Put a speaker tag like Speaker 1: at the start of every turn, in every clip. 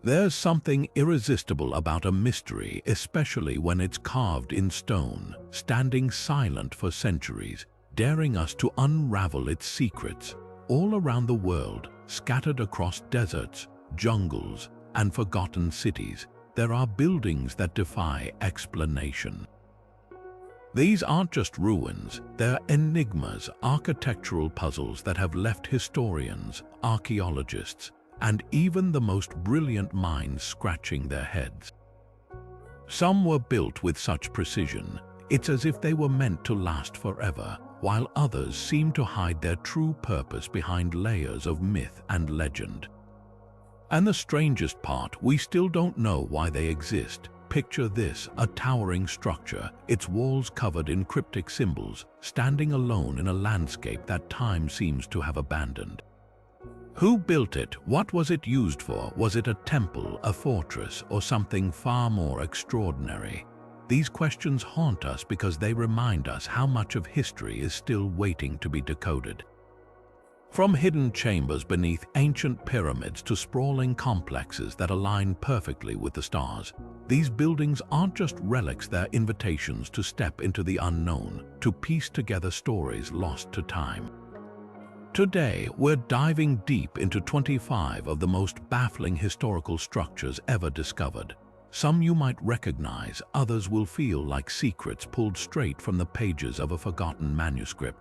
Speaker 1: There's something irresistible about a mystery, especially when it's carved in stone, standing silent for centuries, daring us to unravel its secrets. All around the world, scattered across deserts, jungles, and forgotten cities, there are buildings that defy explanation. These aren't just ruins, they're enigmas, architectural puzzles that have left historians, archaeologists, and even the most brilliant minds scratching their heads. Some were built with such precision, it's as if they were meant to last forever, while others seem to hide their true purpose behind layers of myth and legend. And the strangest part, we still don't know why they exist. Picture this, a towering structure, its walls covered in cryptic symbols, standing alone in a landscape that time seems to have abandoned. Who built it? What was it used for? Was it a temple, a fortress, or something far more extraordinary? These questions haunt us because they remind us how much of history is still waiting to be decoded. From hidden chambers beneath ancient pyramids to sprawling complexes that align perfectly with the stars, these buildings aren't just relics, they're invitations to step into the unknown, to piece together stories lost to time. Today, we're diving deep into 25 of the most baffling historical structures ever discovered. Some you might recognize, others will feel like secrets pulled straight from the pages of a forgotten manuscript.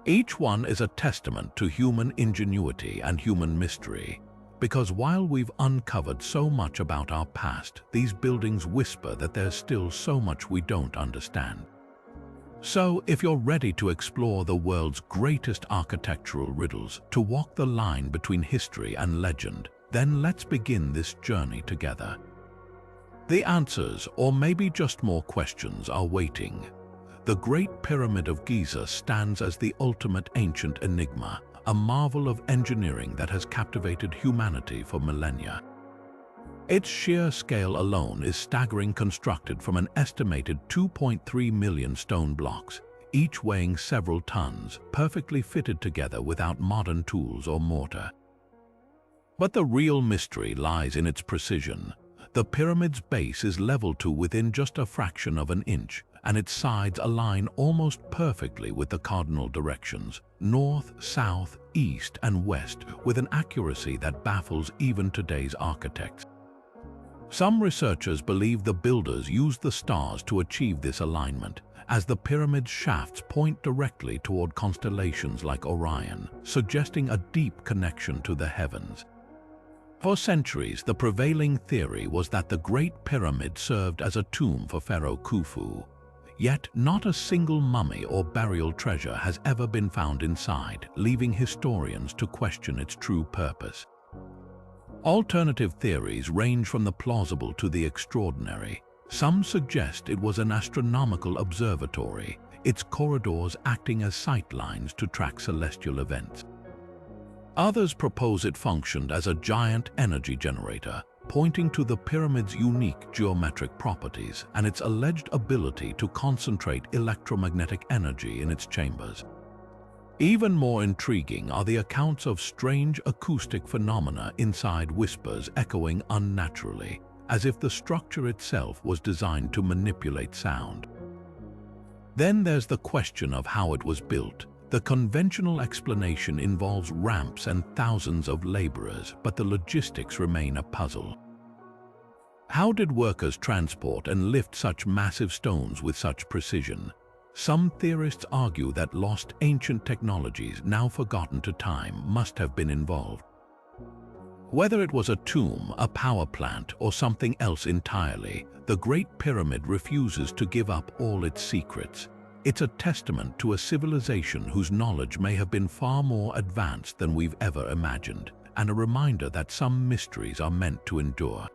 Speaker 1: Each one is a testament to human ingenuity and human mystery, because while we've uncovered so much about our past, these buildings whisper that there's still so much we don't understand. So, if you're ready to explore the world's greatest architectural riddles, to walk the line between history and legend, then let's begin this journey together. The answers, or maybe just more questions, are waiting. The Great Pyramid of Giza stands as the ultimate ancient enigma, a marvel of engineering that has captivated humanity for millennia. Its sheer scale alone is staggering, constructed from an estimated 2.3 million stone blocks, each weighing several tons, perfectly fitted together without modern tools or mortar. But the real mystery lies in its precision. The pyramid's base is leveled to within just a fraction of an inch, and its sides align almost perfectly with the cardinal directions, north, south, east, and west, with an accuracy that baffles even today's architects. Some researchers believe the builders used the stars to achieve this alignment, as the pyramid's shafts point directly toward constellations like Orion, suggesting a deep connection to the heavens. For centuries, the prevailing theory was that the Great Pyramid served as a tomb for Pharaoh Khufu. Yet, not a single mummy or burial treasure has ever been found inside, leaving historians to question its true purpose. Alternative theories range from the plausible to the extraordinary. Some suggest it was an astronomical observatory, its corridors acting as sightlines to track celestial events. Others propose it functioned as a giant energy generator, pointing to the pyramid's unique geometric properties and its alleged ability to concentrate electromagnetic energy in its chambers. Even more intriguing are the accounts of strange acoustic phenomena inside, whispers echoing unnaturally, as if the structure itself was designed to manipulate sound. Then there's the question of how it was built. The conventional explanation involves ramps and thousands of laborers, but the logistics remain a puzzle. How did workers transport and lift such massive stones with such precision? Some theorists argue that lost ancient technologies, now forgotten to time, must have been involved. Whether it was a tomb, a power plant, or something else entirely, the Great Pyramid refuses to give up all its secrets. It's a testament to a civilization whose knowledge may have been far more advanced than we've ever imagined, and a reminder that some mysteries are meant to endure.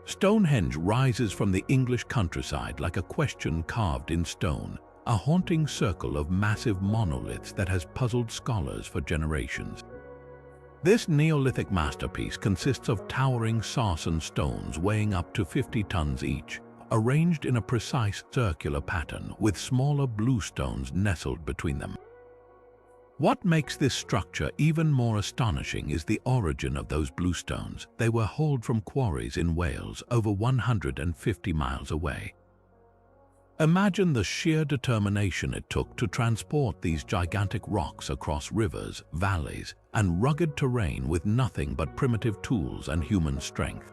Speaker 1: Stonehenge rises from the English countryside like a question carved in stone, a haunting circle of massive monoliths that has puzzled scholars for generations. This Neolithic masterpiece consists of towering sarsen stones weighing up to 50 tons each, arranged in a precise circular pattern with smaller blue stones nestled between them. What makes this structure even more astonishing is the origin of those blue stones. They were hauled from quarries in Wales over 150 miles away. Imagine the sheer determination it took to transport these gigantic rocks across rivers, valleys, and rugged terrain with nothing but primitive tools and human strength.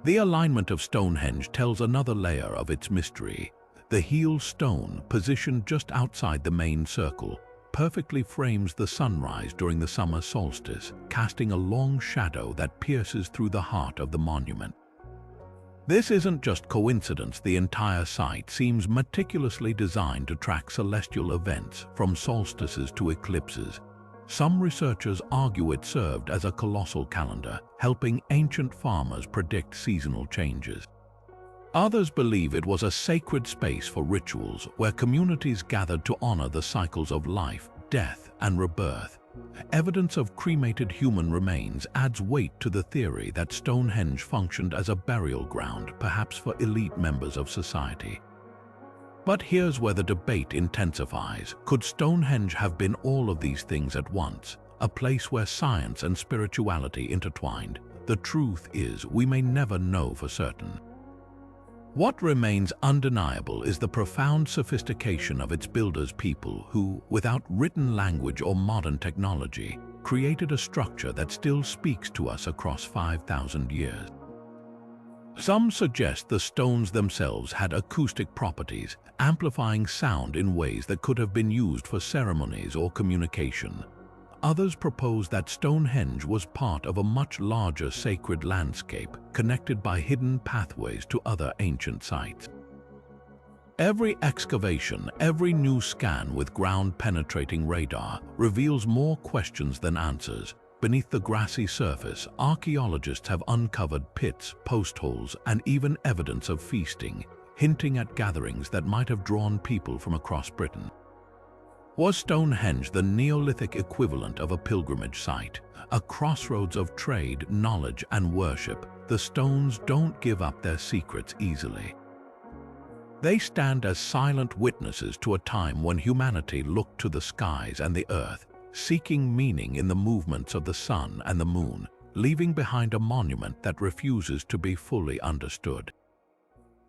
Speaker 1: The alignment of Stonehenge tells another layer of its mystery. The heel stone, positioned just outside the main circle, perfectly frames the sunrise during the summer solstice, casting a long shadow that pierces through the heart of the monument. This isn't just coincidence. The entire site seems meticulously designed to track celestial events, from solstices to eclipses. Some researchers argue it served as a colossal calendar, helping ancient farmers predict seasonal changes. Others believe it was a sacred space for rituals where communities gathered to honor the cycles of life, death, and rebirth. Evidence of cremated human remains adds weight to the theory that Stonehenge functioned as a burial ground, perhaps for elite members of society. But here's where the debate intensifies. Could Stonehenge have been all of these things at once? A place where science and spirituality intertwined? The truth is, we may never know for certain. What remains undeniable is the profound sophistication of its builders, people who, without written language or modern technology, created a structure that still speaks to us across 5,000 years. Some suggest the stones themselves had acoustic properties, amplifying sound in ways that could have been used for ceremonies or communication. Others propose that Stonehenge was part of a much larger sacred landscape, connected by hidden pathways to other ancient sites. Every excavation, every new scan with ground-penetrating radar reveals more questions than answers. Beneath the grassy surface, archaeologists have uncovered pits, post holes, and even evidence of feasting, hinting at gatherings that might have drawn people from across Britain. Was Stonehenge the Neolithic equivalent of a pilgrimage site, a crossroads of trade, knowledge, and worship? The stones don't give up their secrets easily. They stand as silent witnesses to a time when humanity looked to the skies and the earth, seeking meaning in the movements of the sun and the moon, leaving behind a monument that refuses to be fully understood.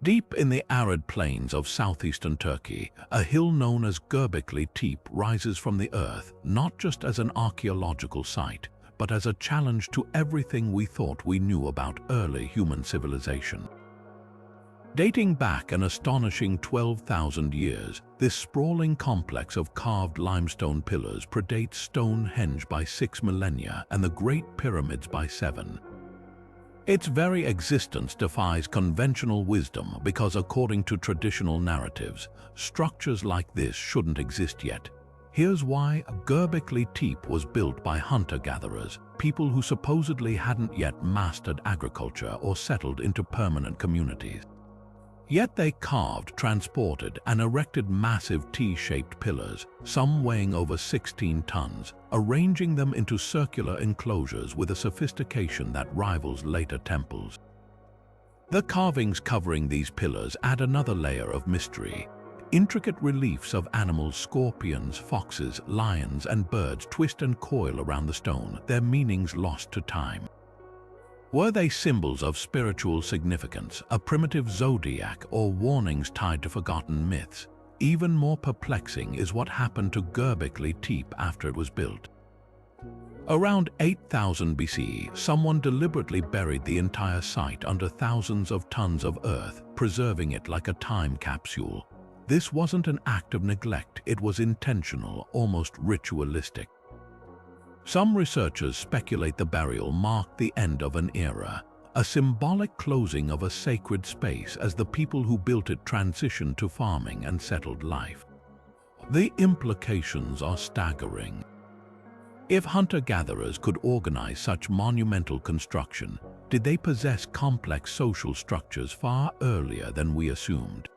Speaker 1: Deep in the arid plains of southeastern Turkey, a hill known as Göbekli Tepe rises from the earth, not just as an archaeological site, but as a challenge to everything we thought we knew about early human civilization. Dating back an astonishing 12,000 years, this sprawling complex of carved limestone pillars predates Stonehenge by 6 millennia and the Great Pyramids by 7. Its very existence defies conventional wisdom because, according to traditional narratives, structures like this shouldn't exist yet. Here's why. Göbekli Tepe was built by hunter-gatherers, people who supposedly hadn't yet mastered agriculture or settled into permanent communities. Yet they carved, transported, and erected massive T-shaped pillars, some weighing over 16 tons, arranging them into circular enclosures with a sophistication that rivals later temples. The carvings covering these pillars add another layer of mystery. Intricate reliefs of animals, scorpions, foxes, lions, and birds twist and coil around the stone, their meanings lost to time. Were they symbols of spiritual significance, a primitive zodiac, or warnings tied to forgotten myths? Even more perplexing is what happened to Göbekli Tepe after it was built. Around 8000 BCE, someone deliberately buried the entire site under thousands of tons of earth, preserving it like a time capsule. This wasn't an act of neglect, it was intentional, almost ritualistic. Some researchers speculate the burial marked the end of an era, a symbolic closing of a sacred space as the people who built it transitioned to farming and settled life. The implications are staggering. If hunter-gatherers could organize such monumental construction, did they possess complex social structures far earlier than we assumed?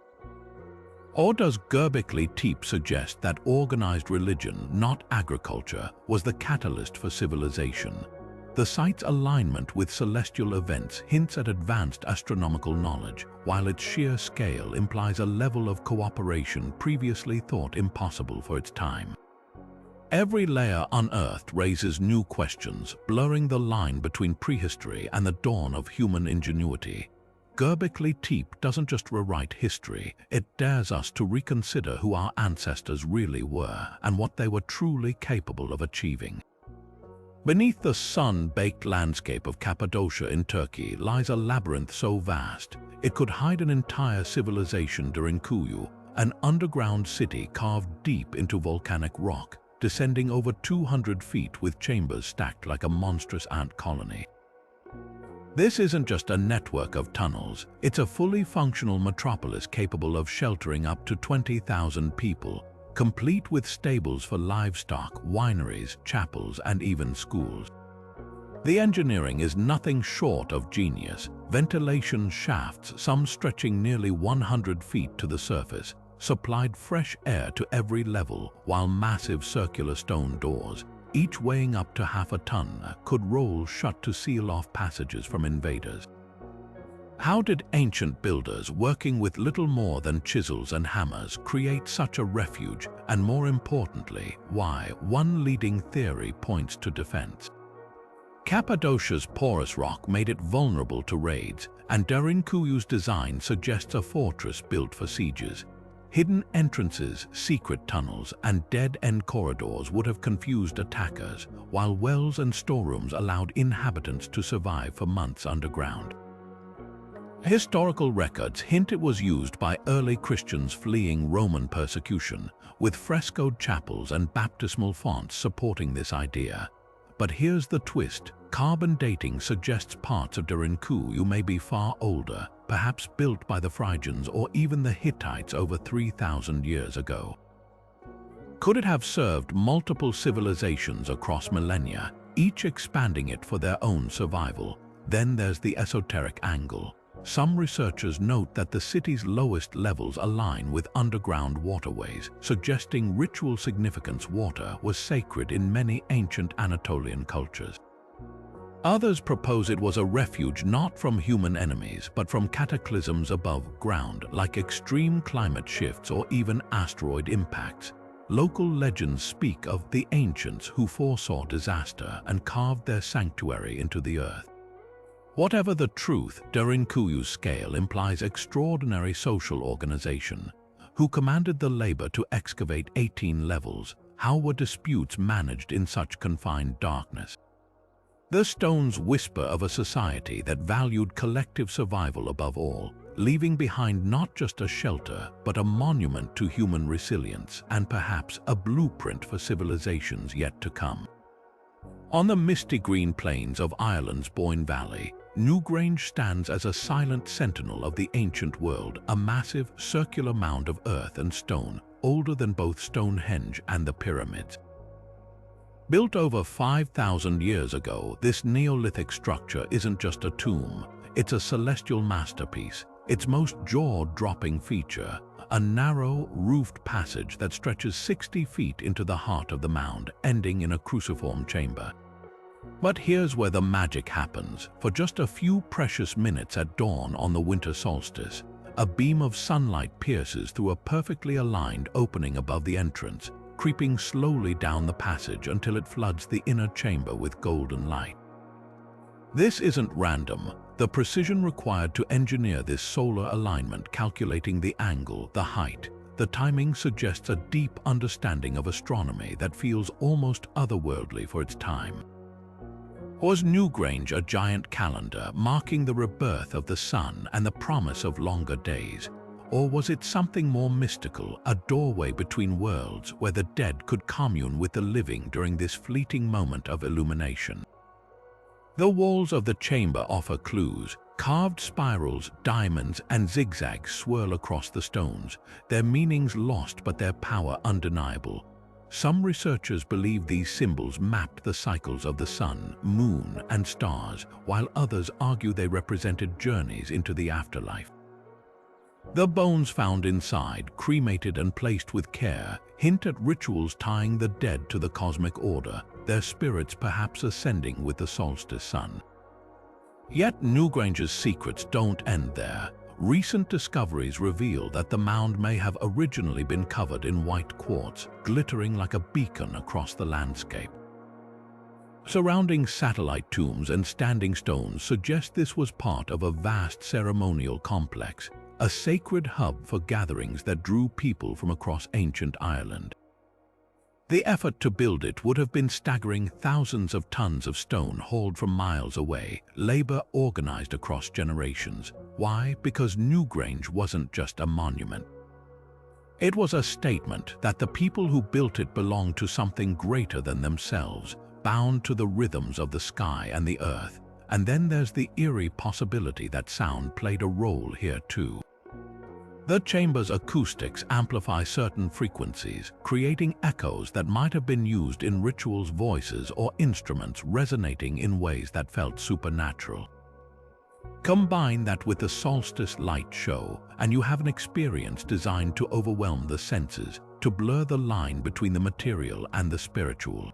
Speaker 1: Or does Göbekli Tepe suggest that organized religion, not agriculture, was the catalyst for civilization? The site's alignment with celestial events hints at advanced astronomical knowledge, while its sheer scale implies a level of cooperation previously thought impossible for its time. Every layer unearthed raises new questions, blurring the line between prehistory and the dawn of human ingenuity. Göbekli Tepe doesn't just rewrite history, it dares us to reconsider who our ancestors really were and what they were truly capable of achieving. Beneath the sun-baked landscape of Cappadocia in Turkey lies a labyrinth so vast, it could hide an entire civilization. Derinkuyu, an underground city carved deep into volcanic rock, descending over 200 feet with chambers stacked like a monstrous ant colony. This isn't just a network of tunnels, it's a fully functional metropolis capable of sheltering up to 20,000 people, complete with stables for livestock, wineries, chapels, and even schools. The engineering is nothing short of genius. Ventilation shafts, some stretching nearly 100 feet to the surface, supplied fresh air to every level, while massive circular stone doors, each weighing up to half a ton, could roll shut to seal off passages from invaders. How did ancient builders, working with little more than chisels and hammers, create such a refuge, and more importantly, why? One leading theory points to defense. Cappadocia's porous rock made it vulnerable to raids, and Derinkuyu's design suggests a fortress built for sieges. Hidden entrances, secret tunnels, and dead-end corridors would have confused attackers, while wells and storerooms allowed inhabitants to survive for months underground. Historical records hint it was used by early Christians fleeing Roman persecution, with frescoed chapels and baptismal fonts supporting this idea. But here's the twist. Carbon dating suggests parts of Derinkuyu may be far older, perhaps built by the Phrygians or even the Hittites over 3,000 years ago. Could it have served multiple civilizations across millennia, each expanding it for their own survival? Then there's the esoteric angle. Some researchers note that the city's lowest levels align with underground waterways, suggesting ritual significance. Water was sacred in many ancient Anatolian cultures. Others propose it was a refuge not from human enemies, but from cataclysms above ground, like extreme climate shifts or even asteroid impacts. Local legends speak of the ancients who foresaw disaster and carved their sanctuary into the earth. Whatever the truth, Derinkuyu's scale implies extraordinary social organization. Who commanded the labor to excavate 18 levels? How were disputes managed in such confined darkness? The stones whisper of a society that valued collective survival above all, leaving behind not just a shelter, but a monument to human resilience and perhaps a blueprint for civilizations yet to come. On the misty green plains of Ireland's Boyne Valley, Newgrange stands as a silent sentinel of the ancient world, a massive circular mound of earth and stone, older than both Stonehenge and the pyramids. Built over 5,000 years ago, this Neolithic structure isn't just a tomb, it's a celestial masterpiece. Its most jaw-dropping feature, a narrow, roofed passage that stretches 60 feet into the heart of the mound, ending in a cruciform chamber. But here's where the magic happens. For just a few precious minutes at dawn on the winter solstice, a beam of sunlight pierces through a perfectly aligned opening above the entrance, creeping slowly down the passage until it floods the inner chamber with golden light. This isn't random. The precision required to engineer this solar alignment, calculating the angle, the height, the timing, suggests a deep understanding of astronomy that feels almost otherworldly for its time. Was Newgrange a giant calendar marking the rebirth of the sun and the promise of longer days? Or was it something more mystical, a doorway between worlds where the dead could commune with the living during this fleeting moment of illumination? The walls of the chamber offer clues. Carved spirals, diamonds, and zigzags swirl across the stones, their meanings lost but their power undeniable. Some researchers believe these symbols mapped the cycles of the sun, moon, and stars, while others argue they represented journeys into the afterlife. The bones found inside, cremated and placed with care, hint at rituals tying the dead to the cosmic order, their spirits perhaps ascending with the solstice sun. Yet Newgrange's secrets don't end there. Recent discoveries reveal that the mound may have originally been covered in white quartz, glittering like a beacon across the landscape. Surrounding satellite tombs and standing stones suggest this was part of a vast ceremonial complex, a sacred hub for gatherings that drew people from across ancient Ireland. The effort to build it would have been staggering. Thousands of tons of stone hauled from miles away, labor organized across generations. Why? Because Newgrange wasn't just a monument. It was a statement that the people who built it belonged to something greater than themselves, bound to the rhythms of the sky and the earth. And then there's the eerie possibility that sound played a role here too. The chamber's acoustics amplify certain frequencies, creating echoes that might have been used in rituals, voices, or instruments resonating in ways that felt supernatural. Combine that with the solstice light show, and you have an experience designed to overwhelm the senses, to blur the line between the material and the spiritual.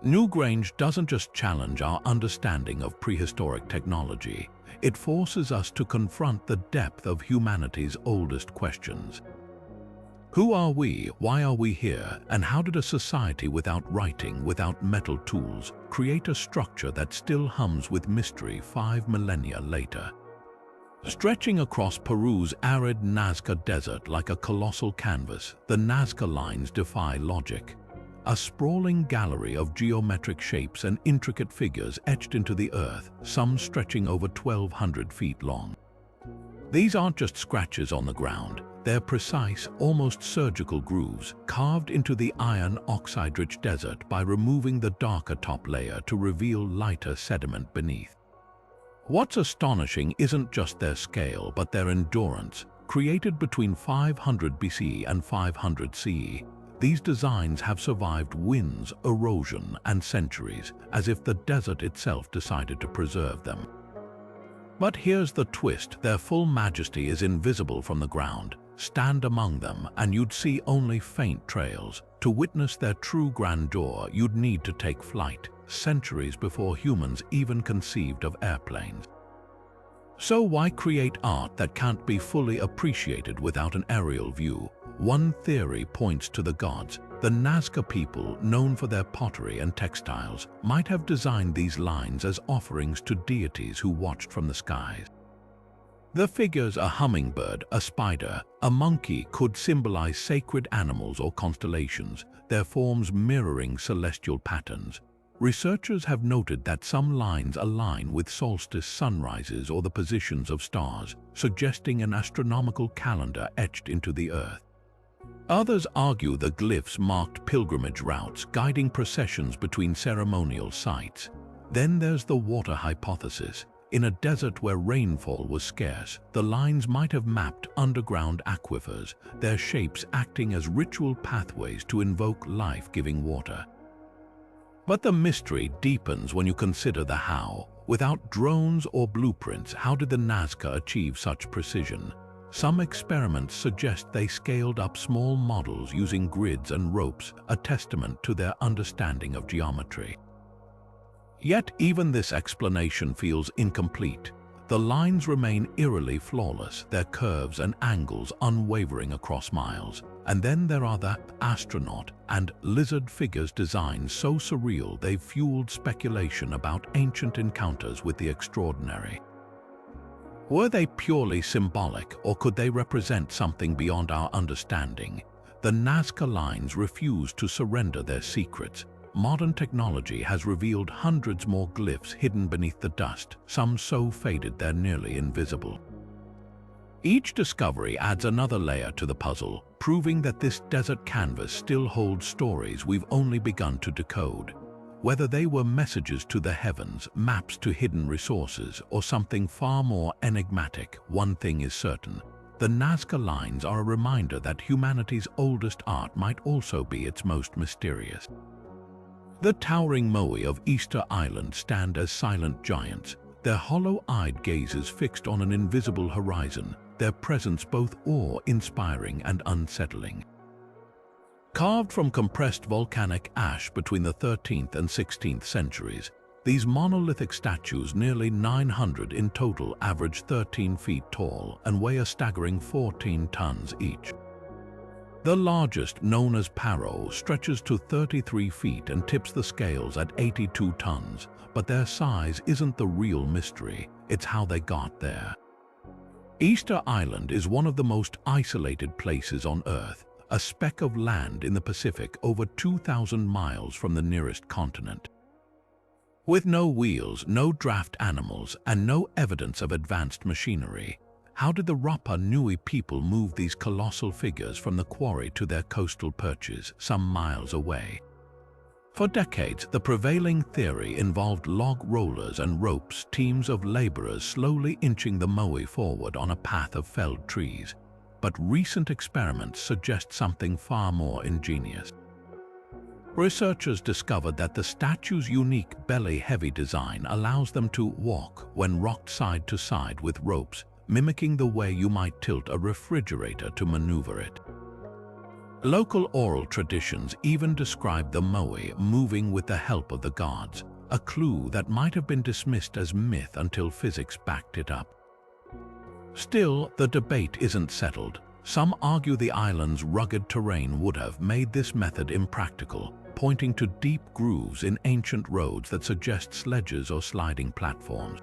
Speaker 1: Newgrange doesn't just challenge our understanding of prehistoric technology, it forces us to confront the depth of humanity's oldest questions. Who are we, why are we here, and how did a society without writing, without metal tools, create a structure that still hums with mystery 5 millennia later? Stretching across Peru's arid Nazca Desert like a colossal canvas, the Nazca Lines defy logic. A sprawling gallery of geometric shapes and intricate figures etched into the earth, some stretching over 1,200 feet long. These aren't just scratches on the ground, they're precise, almost surgical grooves carved into the iron oxide-rich desert by removing the darker top layer to reveal lighter sediment beneath. What's astonishing isn't just their scale, but their endurance. Created between 500 BC and 500 CE, these designs have survived winds, erosion, and centuries, as if the desert itself decided to preserve them. But here's the twist: their full majesty is invisible from the ground. Stand among them, and you'd see only faint trails. To witness their true grandeur, you'd need to take flight, centuries before humans even conceived of airplanes. So why create art that can't be fully appreciated without an aerial view? One theory points to the gods. The Nazca people, known for their pottery and textiles, might have designed these lines as offerings to deities who watched from the skies. The figures, a hummingbird, a spider, a monkey, could symbolize sacred animals or constellations, their forms mirroring celestial patterns. Researchers have noted that some lines align with solstice sunrises or the positions of stars, suggesting an astronomical calendar etched into the earth. Others argue the glyphs marked pilgrimage routes, guiding processions between ceremonial sites. Then there's the water hypothesis. In a desert where rainfall was scarce, the lines might have mapped underground aquifers, their shapes acting as ritual pathways to invoke life-giving water. But the mystery deepens when you consider the how. Without drones or blueprints, how did the Nazca achieve such precision? Some experiments suggest they scaled up small models using grids and ropes, a testament to their understanding of geometry. Yet even this explanation feels incomplete. The lines remain eerily flawless, their curves and angles unwavering across miles. And then there are the astronaut and lizard figures, designs so surreal they've fueled speculation about ancient encounters with the extraordinary. Were they purely symbolic, or could they represent something beyond our understanding? The Nazca Lines refuse to surrender their secrets. Modern technology has revealed hundreds more glyphs hidden beneath the dust, some so faded they're nearly invisible. Each discovery adds another layer to the puzzle, proving that this desert canvas still holds stories we've only begun to decode. Whether they were messages to the heavens, maps to hidden resources, or something far more enigmatic, one thing is certain: the Nazca Lines are a reminder that humanity's oldest art might also be its most mysterious. The towering Moai of Easter Island stand as silent giants, their hollow-eyed gazes fixed on an invisible horizon, their presence both awe-inspiring and unsettling. Carved from compressed volcanic ash between the 13th and 16th centuries, These monolithic statues, nearly 900 in total, average 13 feet tall and weigh a staggering 14 tons each. The largest, known as Paro, stretches to 33 feet and tips the scales at 82 tons, but their size isn't the real mystery, it's how they got there. Easter Island is one of the most isolated places on Earth, a speck of land in the Pacific over 2,000 miles from the nearest continent. With no wheels, no draft animals, and no evidence of advanced machinery, how did the Rapa Nui people move these colossal figures from the quarry to their coastal perches some miles away? For decades, the prevailing theory involved log rollers and ropes, teams of laborers slowly inching the moai forward on a path of felled trees. But recent experiments suggest something far more ingenious. Researchers discovered that the statue's unique belly-heavy design allows them to walk when rocked side to side with ropes, mimicking the way you might tilt a refrigerator to maneuver it. Local oral traditions even describe the moai moving with the help of the gods, a clue that might have been dismissed as myth until physics backed it up. Still, the debate isn't settled. Some argue the island's rugged terrain would have made this method impractical, pointing to deep grooves in ancient roads that suggest sledges or sliding platforms.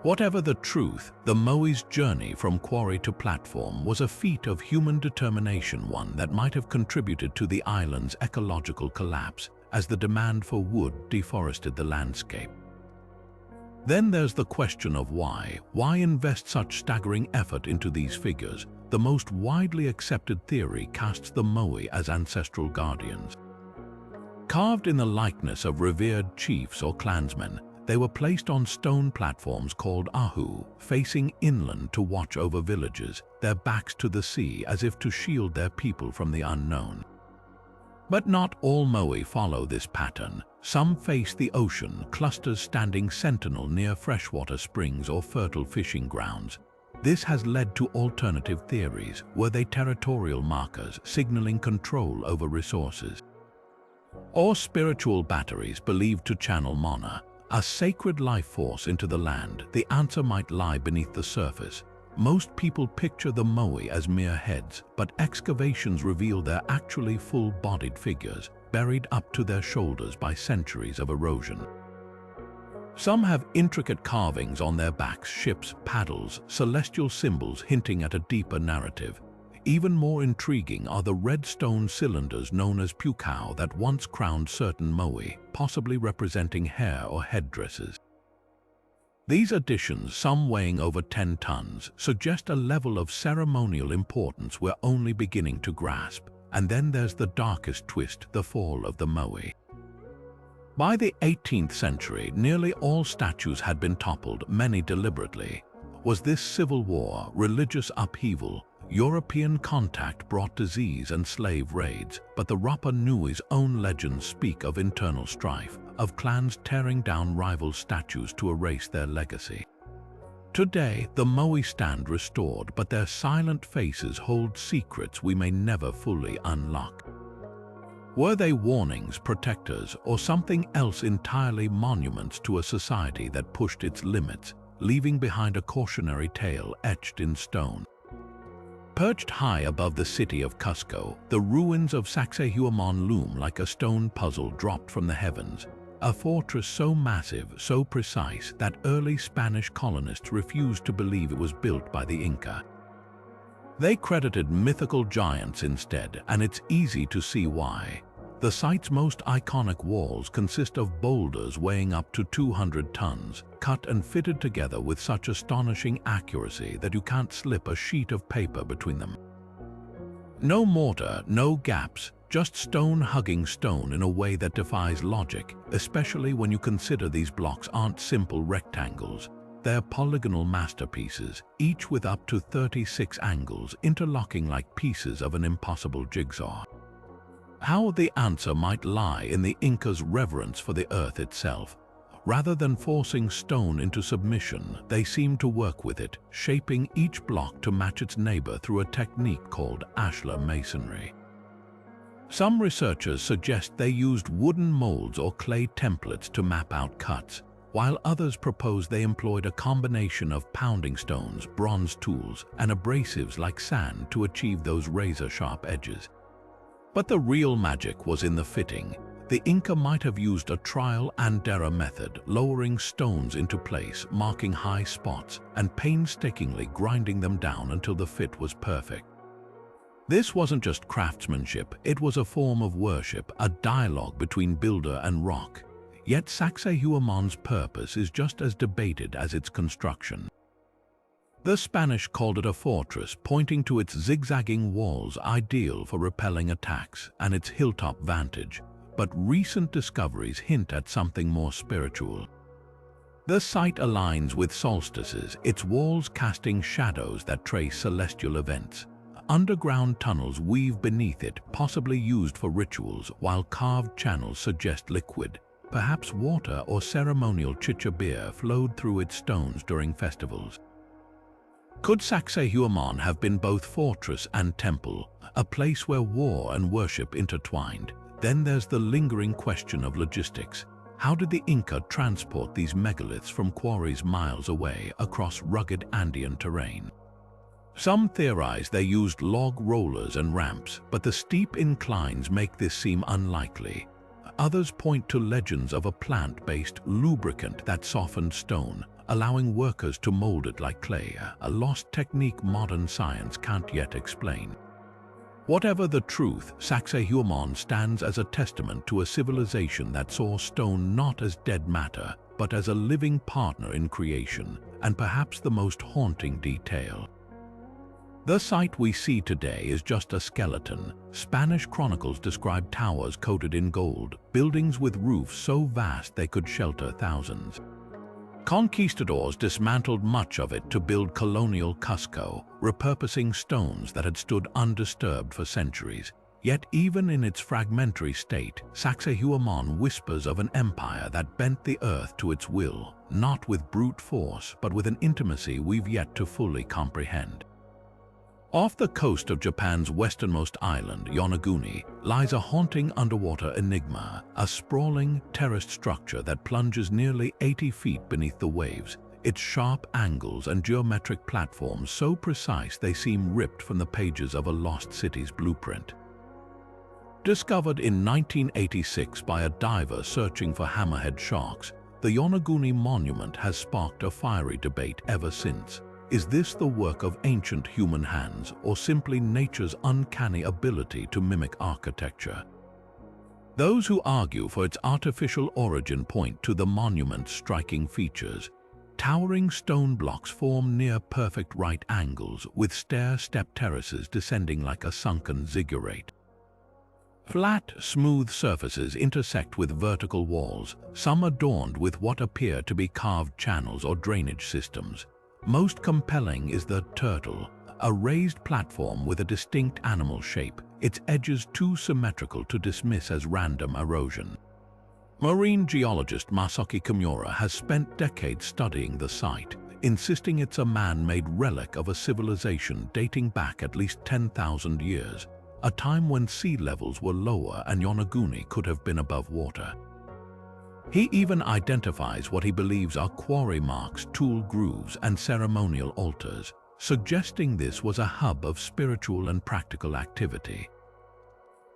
Speaker 1: Whatever the truth, the moai's journey from quarry to platform was a feat of human determination, one that might have contributed to the island's ecological collapse as the demand for wood deforested the landscape. Then there's the question of why. Why invest such staggering effort into these figures? The most widely accepted theory casts the moai as ancestral guardians. Carved in the likeness of revered chiefs or clansmen, they were placed on stone platforms called ahu, facing inland to watch over villages, their backs to the sea as if to shield their people from the unknown. But not all moai follow this pattern. Some face the ocean, clusters standing sentinel near freshwater springs or fertile fishing grounds. This has led to alternative theories. Were they territorial markers signaling control over resources? Or spiritual batteries believed to channel mana, a sacred life force into the land? The answer might lie beneath the surface. Most people picture the moai as mere heads, but excavations reveal they're actually full-bodied figures, buried up to their shoulders by centuries of erosion. Some have intricate carvings on their backs, ships, paddles, celestial symbols hinting at a deeper narrative. Even more intriguing are the red stone cylinders known as pukao that once crowned certain moai, possibly representing hair or headdresses. These additions, some weighing over 10 tons, suggest a level of ceremonial importance we're only beginning to grasp. And then there's the darkest twist, the fall of the moai. By the 18th century, nearly all statues had been toppled, many deliberately. Was this civil war, religious upheaval? European contact brought disease and slave raids, but the Rapa Nui's own legends speak of internal strife, of clans tearing down rival statues to erase their legacy. Today, the moai stand restored, but their silent faces hold secrets we may never fully unlock. Were they warnings, protectors, or something else entirely, monuments to a society that pushed its limits, leaving behind a cautionary tale etched in stone? Perched high above the city of Cusco, the ruins of Sacsayhuaman loom like a stone puzzle dropped from the heavens, a fortress so massive, so precise, that early Spanish colonists refused to believe it was built by the Inca. They credited mythical giants instead, and it's easy to see why. The site's most iconic walls consist of boulders weighing up to 200 tons, cut and fitted together with such astonishing accuracy that you can't slip a sheet of paper between them. No mortar, no gaps, just stone hugging stone in a way that defies logic, especially when you consider these blocks aren't simple rectangles. They're polygonal masterpieces, each with up to 36 angles, interlocking like pieces of an impossible jigsaw. How the answer might lie in the Incas' reverence for the earth itself. Rather than forcing stone into submission, they seemed to work with it, shaping each block to match its neighbor through a technique called ashlar masonry. Some researchers suggest they used wooden molds or clay templates to map out cuts, while others propose they employed a combination of pounding stones, bronze tools, and abrasives like sand to achieve those razor-sharp edges. But the real magic was in the fitting. The Inca might have used a trial and error method, lowering stones into place, marking high spots, and painstakingly grinding them down until the fit was perfect. This wasn't just craftsmanship, it was a form of worship, a dialogue between builder and rock. Yet Sacsayhuaman's purpose is just as debated as its construction. The Spanish called it a fortress, pointing to its zigzagging walls ideal for repelling attacks and its hilltop vantage, but recent discoveries hint at something more spiritual. The site aligns with solstices, its walls casting shadows that trace celestial events. Underground tunnels weave beneath it, possibly used for rituals, while carved channels suggest liquid, perhaps water or ceremonial chicha beer, flowed through its stones during festivals. Could Sacsayhuaman have been both fortress and temple, a place where war and worship intertwined? Then there's the lingering question of logistics. How did the Inca transport these megaliths from quarries miles away across rugged Andean terrain? Some theorize they used log rollers and ramps, but the steep inclines make this seem unlikely. Others point to legends of a plant-based lubricant that softened stone, allowing workers to mold it like clay, a lost technique modern science can't yet explain. Whatever the truth, Sacsayhuaman stands as a testament to a civilization that saw stone not as dead matter, but as a living partner in creation, and perhaps the most haunting detail. The site we see today is just a skeleton. Spanish chronicles describe towers coated in gold, buildings with roofs so vast they could shelter thousands. Conquistadors dismantled much of it to build colonial Cusco, repurposing stones that had stood undisturbed for centuries. Yet even in its fragmentary state, Sacsayhuaman whispers of an empire that bent the earth to its will, not with brute force, but with an intimacy we've yet to fully comprehend. Off the coast of Japan's westernmost island, Yonaguni, lies a haunting underwater enigma, a sprawling, terraced structure that plunges nearly 80 feet beneath the waves, its sharp angles and geometric platforms so precise they seem ripped from the pages of a lost city's blueprint. Discovered in 1986 by a diver searching for hammerhead sharks, the Yonaguni Monument has sparked a fiery debate ever since. Is this the work of ancient human hands, or simply nature's uncanny ability to mimic architecture? Those who argue for its artificial origin point to the monument's striking features. Towering stone blocks form near-perfect right angles, with stair-step terraces descending like a sunken ziggurat. Flat, smooth surfaces intersect with vertical walls, some adorned with what appear to be carved channels or drainage systems. Most compelling is the turtle, a raised platform with a distinct animal shape, its edges too symmetrical to dismiss as random erosion. Marine geologist Masaaki Kimura has spent decades studying the site, insisting it's a man-made relic of a civilization dating back at least 10,000 years, a time when sea levels were lower and Yonaguni could have been above water. He even identifies what he believes are quarry marks, tool grooves, and ceremonial altars, suggesting this was a hub of spiritual and practical activity.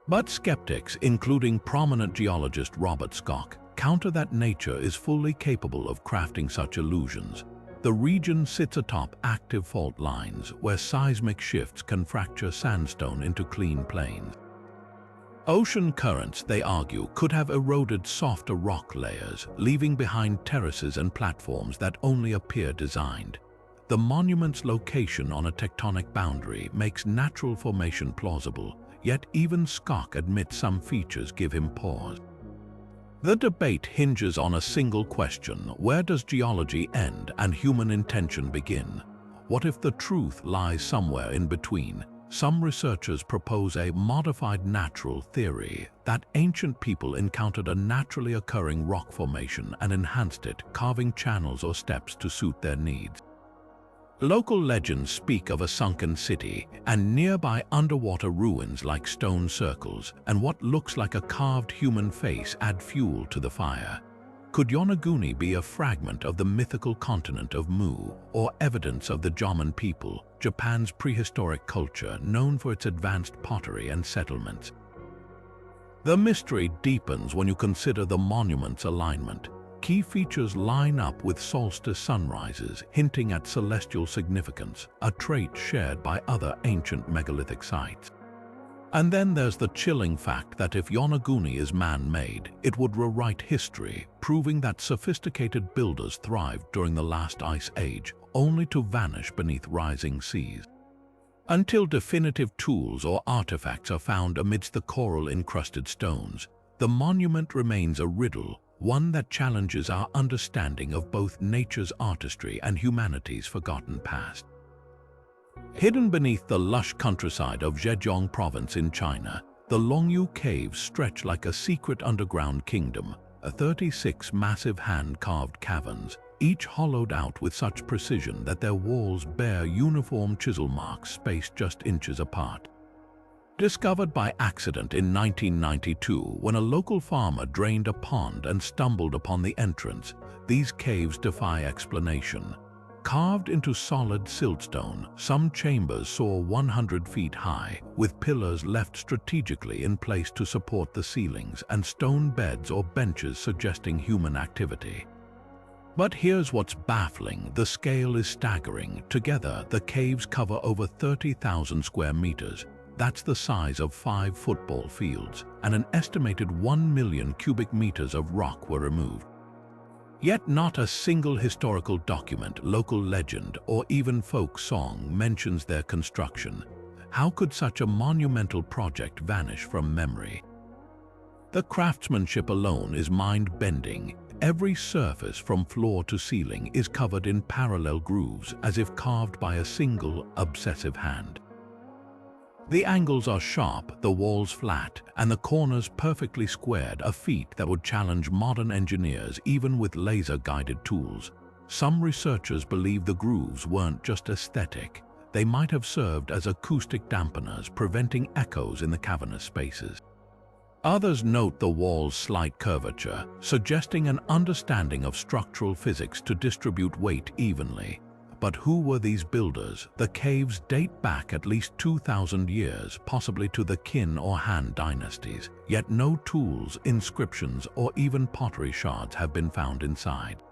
Speaker 1: But skeptics, including prominent geologist Robert Schoch, counter that nature is fully capable of crafting such illusions. The region sits atop active fault lines, where seismic shifts can fracture sandstone into clean plains. Ocean currents, they argue, could have eroded softer rock layers, leaving behind terraces and platforms that only appear designed. The monument's location on a tectonic boundary makes natural formation plausible, yet even Schoch admits some features give him pause. The debate hinges on a single question: where does geology end and human intention begin? What if the truth lies somewhere in between? Some researchers propose a modified natural theory that ancient people encountered a naturally occurring rock formation and enhanced it, carving channels or steps to suit their needs. Local legends speak of a sunken city and nearby underwater ruins like stone circles, and what looks like a carved human face add fuel to the fire. Could Yonaguni be a fragment of the mythical continent of Mu, or evidence of the Jomon people, Japan's prehistoric culture known for its advanced pottery and settlements? The mystery deepens when you consider the monument's alignment. Key features line up with solstice sunrises, hinting at celestial significance, a trait shared by other ancient megalithic sites. And then there's the chilling fact that if Yonaguni is man-made, it would rewrite history, proving that sophisticated builders thrived during the last ice age, only to vanish beneath rising seas. Until definitive tools or artifacts are found amidst the coral-encrusted stones, the monument remains a riddle, one that challenges our understanding of both nature's artistry and humanity's forgotten past. Hidden beneath the lush countryside of Zhejiang province in China, the Longyou Caves stretch like a secret underground kingdom, 36 massive hand-carved caverns, each hollowed out with such precision that their walls bear uniform chisel marks spaced just inches apart. Discovered by accident in 1992 when a local farmer drained a pond and stumbled upon the entrance, these caves defy explanation. Carved into solid siltstone, some chambers soar 100 feet high, with pillars left strategically in place to support the ceilings and stone beds or benches suggesting human activity. But here's what's baffling: the scale is staggering. Together, the caves cover over 30,000 square meters. That's the size of 5 football fields, and an estimated 1 million cubic meters of rock were removed. Yet not a single historical document, local legend, or even folk song mentions their construction. How could such a monumental project vanish from memory? The craftsmanship alone is mind-bending. Every surface from floor to ceiling is covered in parallel grooves, as if carved by a single, obsessive hand. The angles are sharp, the walls flat, and the corners perfectly squared, a feat that would challenge modern engineers even with laser-guided tools. Some researchers believe the grooves weren't just aesthetic. They might have served as acoustic dampeners, preventing echoes in the cavernous spaces. Others note the wall's slight curvature, suggesting an understanding of structural physics to distribute weight evenly. But who were these builders? The caves date back at least 2,000 years, possibly to the Qin or Han dynasties, yet no tools, inscriptions, or even pottery shards have been found inside.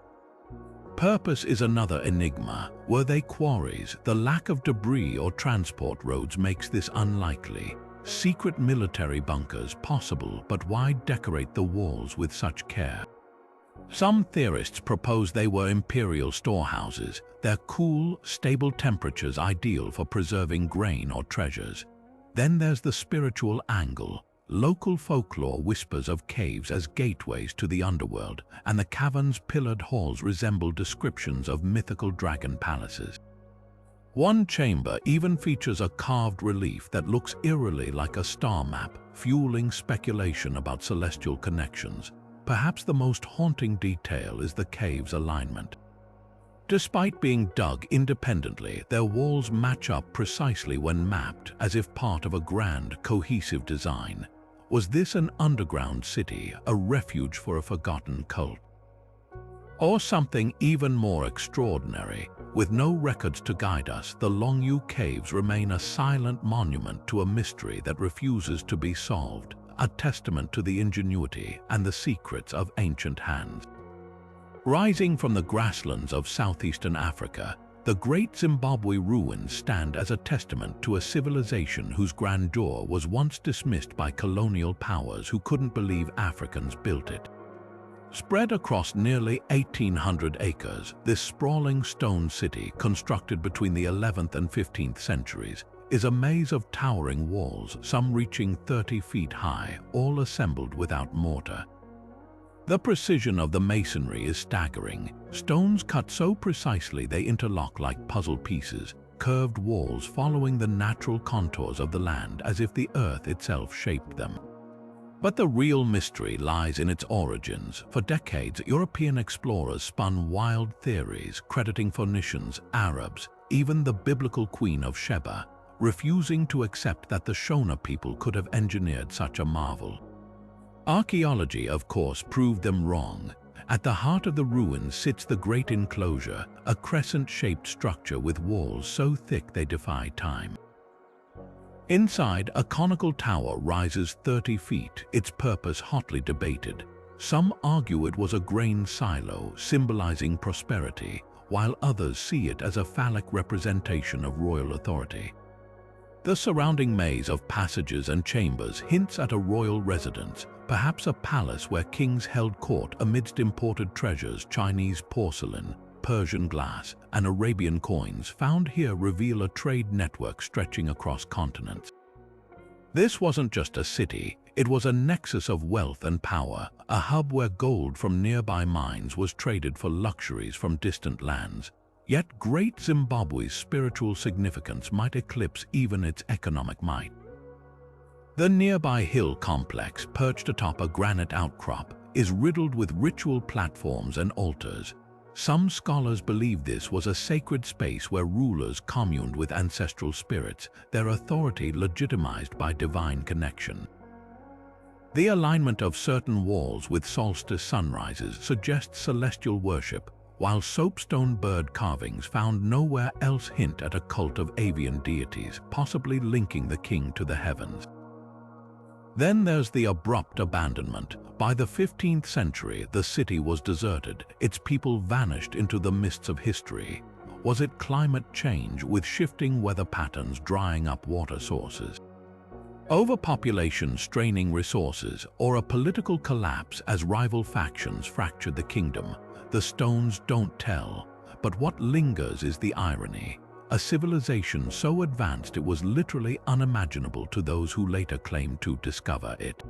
Speaker 1: Purpose is another enigma. Were they quarries? The lack of debris or transport roads makes this unlikely. Secret military bunkers possible, but why decorate the walls with such care? Some theorists propose they were imperial storehouses, their cool, stable temperatures ideal for preserving grain or treasures. Then there's the spiritual angle. Local folklore whispers of caves as gateways to the underworld, and the caverns' pillared halls resemble descriptions of mythical dragon palaces. One chamber even features a carved relief that looks eerily like a star map, fueling speculation about celestial connections. Perhaps the most haunting detail is the cave's alignment. Despite being dug independently, their walls match up precisely when mapped, as if part of a grand, cohesive design. Was this an underground city, a refuge for a forgotten cult? Or something even more extraordinary? With no records to guide us, the Longyou Caves remain a silent monument to a mystery that refuses to be solved, a testament to the ingenuity and the secrets of ancient hands. Rising from the grasslands of southeastern Africa, the great Zimbabwe ruins stand as a testament to a civilization whose grandeur was once dismissed by colonial powers who couldn't believe Africans built it. Spread across nearly 1,800 acres, this sprawling stone city, constructed between the 11th and 15th centuries, is a maze of towering walls, some reaching 30 feet high, all assembled without mortar. The precision of the masonry is staggering. Stones cut so precisely they interlock like puzzle pieces, curved walls following the natural contours of the land as if the earth itself shaped them. But the real mystery lies in its origins. For decades, European explorers spun wild theories, crediting Phoenicians, Arabs, even the biblical Queen of Sheba, refusing to accept that the Shona people could have engineered such a marvel. Archaeology, of course, proved them wrong. At the heart of the ruins sits the Great Enclosure, a crescent-shaped structure with walls so thick they defy time. Inside, a conical tower rises 30 feet, its purpose hotly debated. Some argue it was a grain silo, symbolizing prosperity, while others see it as a phallic representation of royal authority. The surrounding maze of passages and chambers hints at a royal residence, perhaps a palace where kings held court amidst imported treasures. Chinese porcelain, Persian glass, and Arabian coins found here reveal a trade network stretching across continents. This wasn't just a city, it was a nexus of wealth and power, a hub where gold from nearby mines was traded for luxuries from distant lands. Yet Great Zimbabwe's spiritual significance might eclipse even its economic might. The nearby hill complex, perched atop a granite outcrop, is riddled with ritual platforms and altars. Some scholars believe this was a sacred space where rulers communed with ancestral spirits, their authority legitimized by divine connection. The alignment of certain walls with solstice sunrises suggests celestial worship, while soapstone bird carvings found nowhere else hint at a cult of avian deities, possibly linking the king to the heavens. Then there's the abrupt abandonment. By the 15th century, the city was deserted, its people vanished into the mists of history. Was it climate change with shifting weather patterns drying up water sources? Overpopulation straining resources, or a political collapse as rival factions fractured the kingdom? The stones don't tell, but what lingers is the irony. A civilization so advanced it was literally unimaginable to those who later claimed to discover it.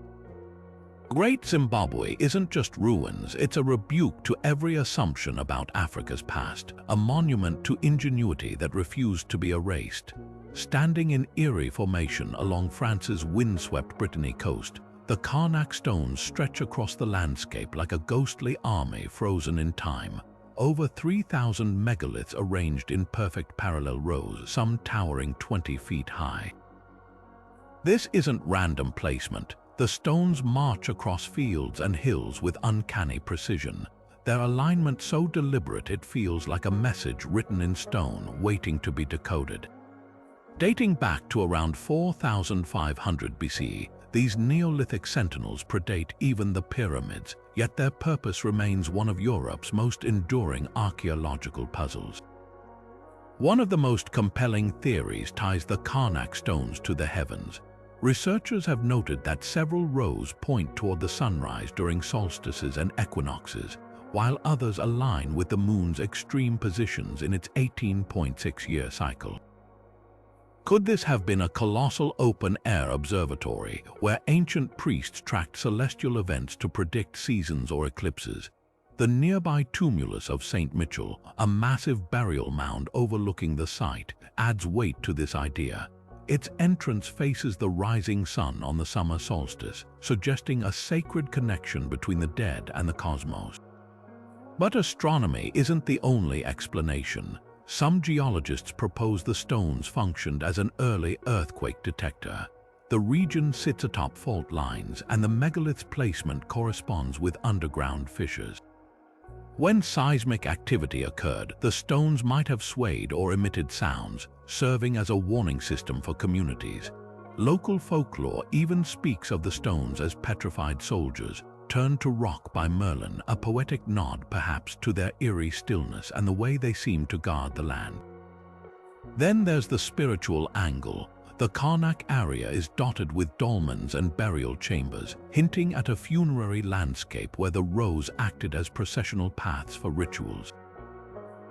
Speaker 1: Great Zimbabwe isn't just ruins, it's a rebuke to every assumption about Africa's past, a monument to ingenuity that refused to be erased. Standing in eerie formation along France's windswept Brittany coast, the Carnac Stones stretch across the landscape like a ghostly army frozen in time. Over 3,000 megaliths arranged in perfect parallel rows, some towering 20 feet high. This isn't random placement. The stones march across fields and hills with uncanny precision. Their alignment so deliberate it feels like a message written in stone, waiting to be decoded. Dating back to around 4,500 BC, these Neolithic sentinels predate even the pyramids, yet their purpose remains one of Europe's most enduring archaeological puzzles. One of the most compelling theories ties the Carnac Stones to the heavens. Researchers have noted that several rows point toward the sunrise during solstices and equinoxes, while others align with the moon's extreme positions in its 18.6-year cycle. Could this have been a colossal open-air observatory where ancient priests tracked celestial events to predict seasons or eclipses? The nearby tumulus of St. Mitchell, a massive burial mound overlooking the site, adds weight to this idea. Its entrance faces the rising sun on the summer solstice, suggesting a sacred connection between the dead and the cosmos. But astronomy isn't the only explanation. Some geologists propose the stones functioned as an early earthquake detector. The region sits atop fault lines, and the megalith's placement corresponds with underground fissures. When seismic activity occurred, the stones might have swayed or emitted sounds, serving as a warning system for communities. Local folklore even speaks of the stones as petrified soldiers, turned to rock by Merlin, a poetic nod perhaps to their eerie stillness and the way they seem to guard the land. Then there's the spiritual angle. The Carnac area is dotted with dolmens and burial chambers, hinting at a funerary landscape where the rows acted as processional paths for rituals.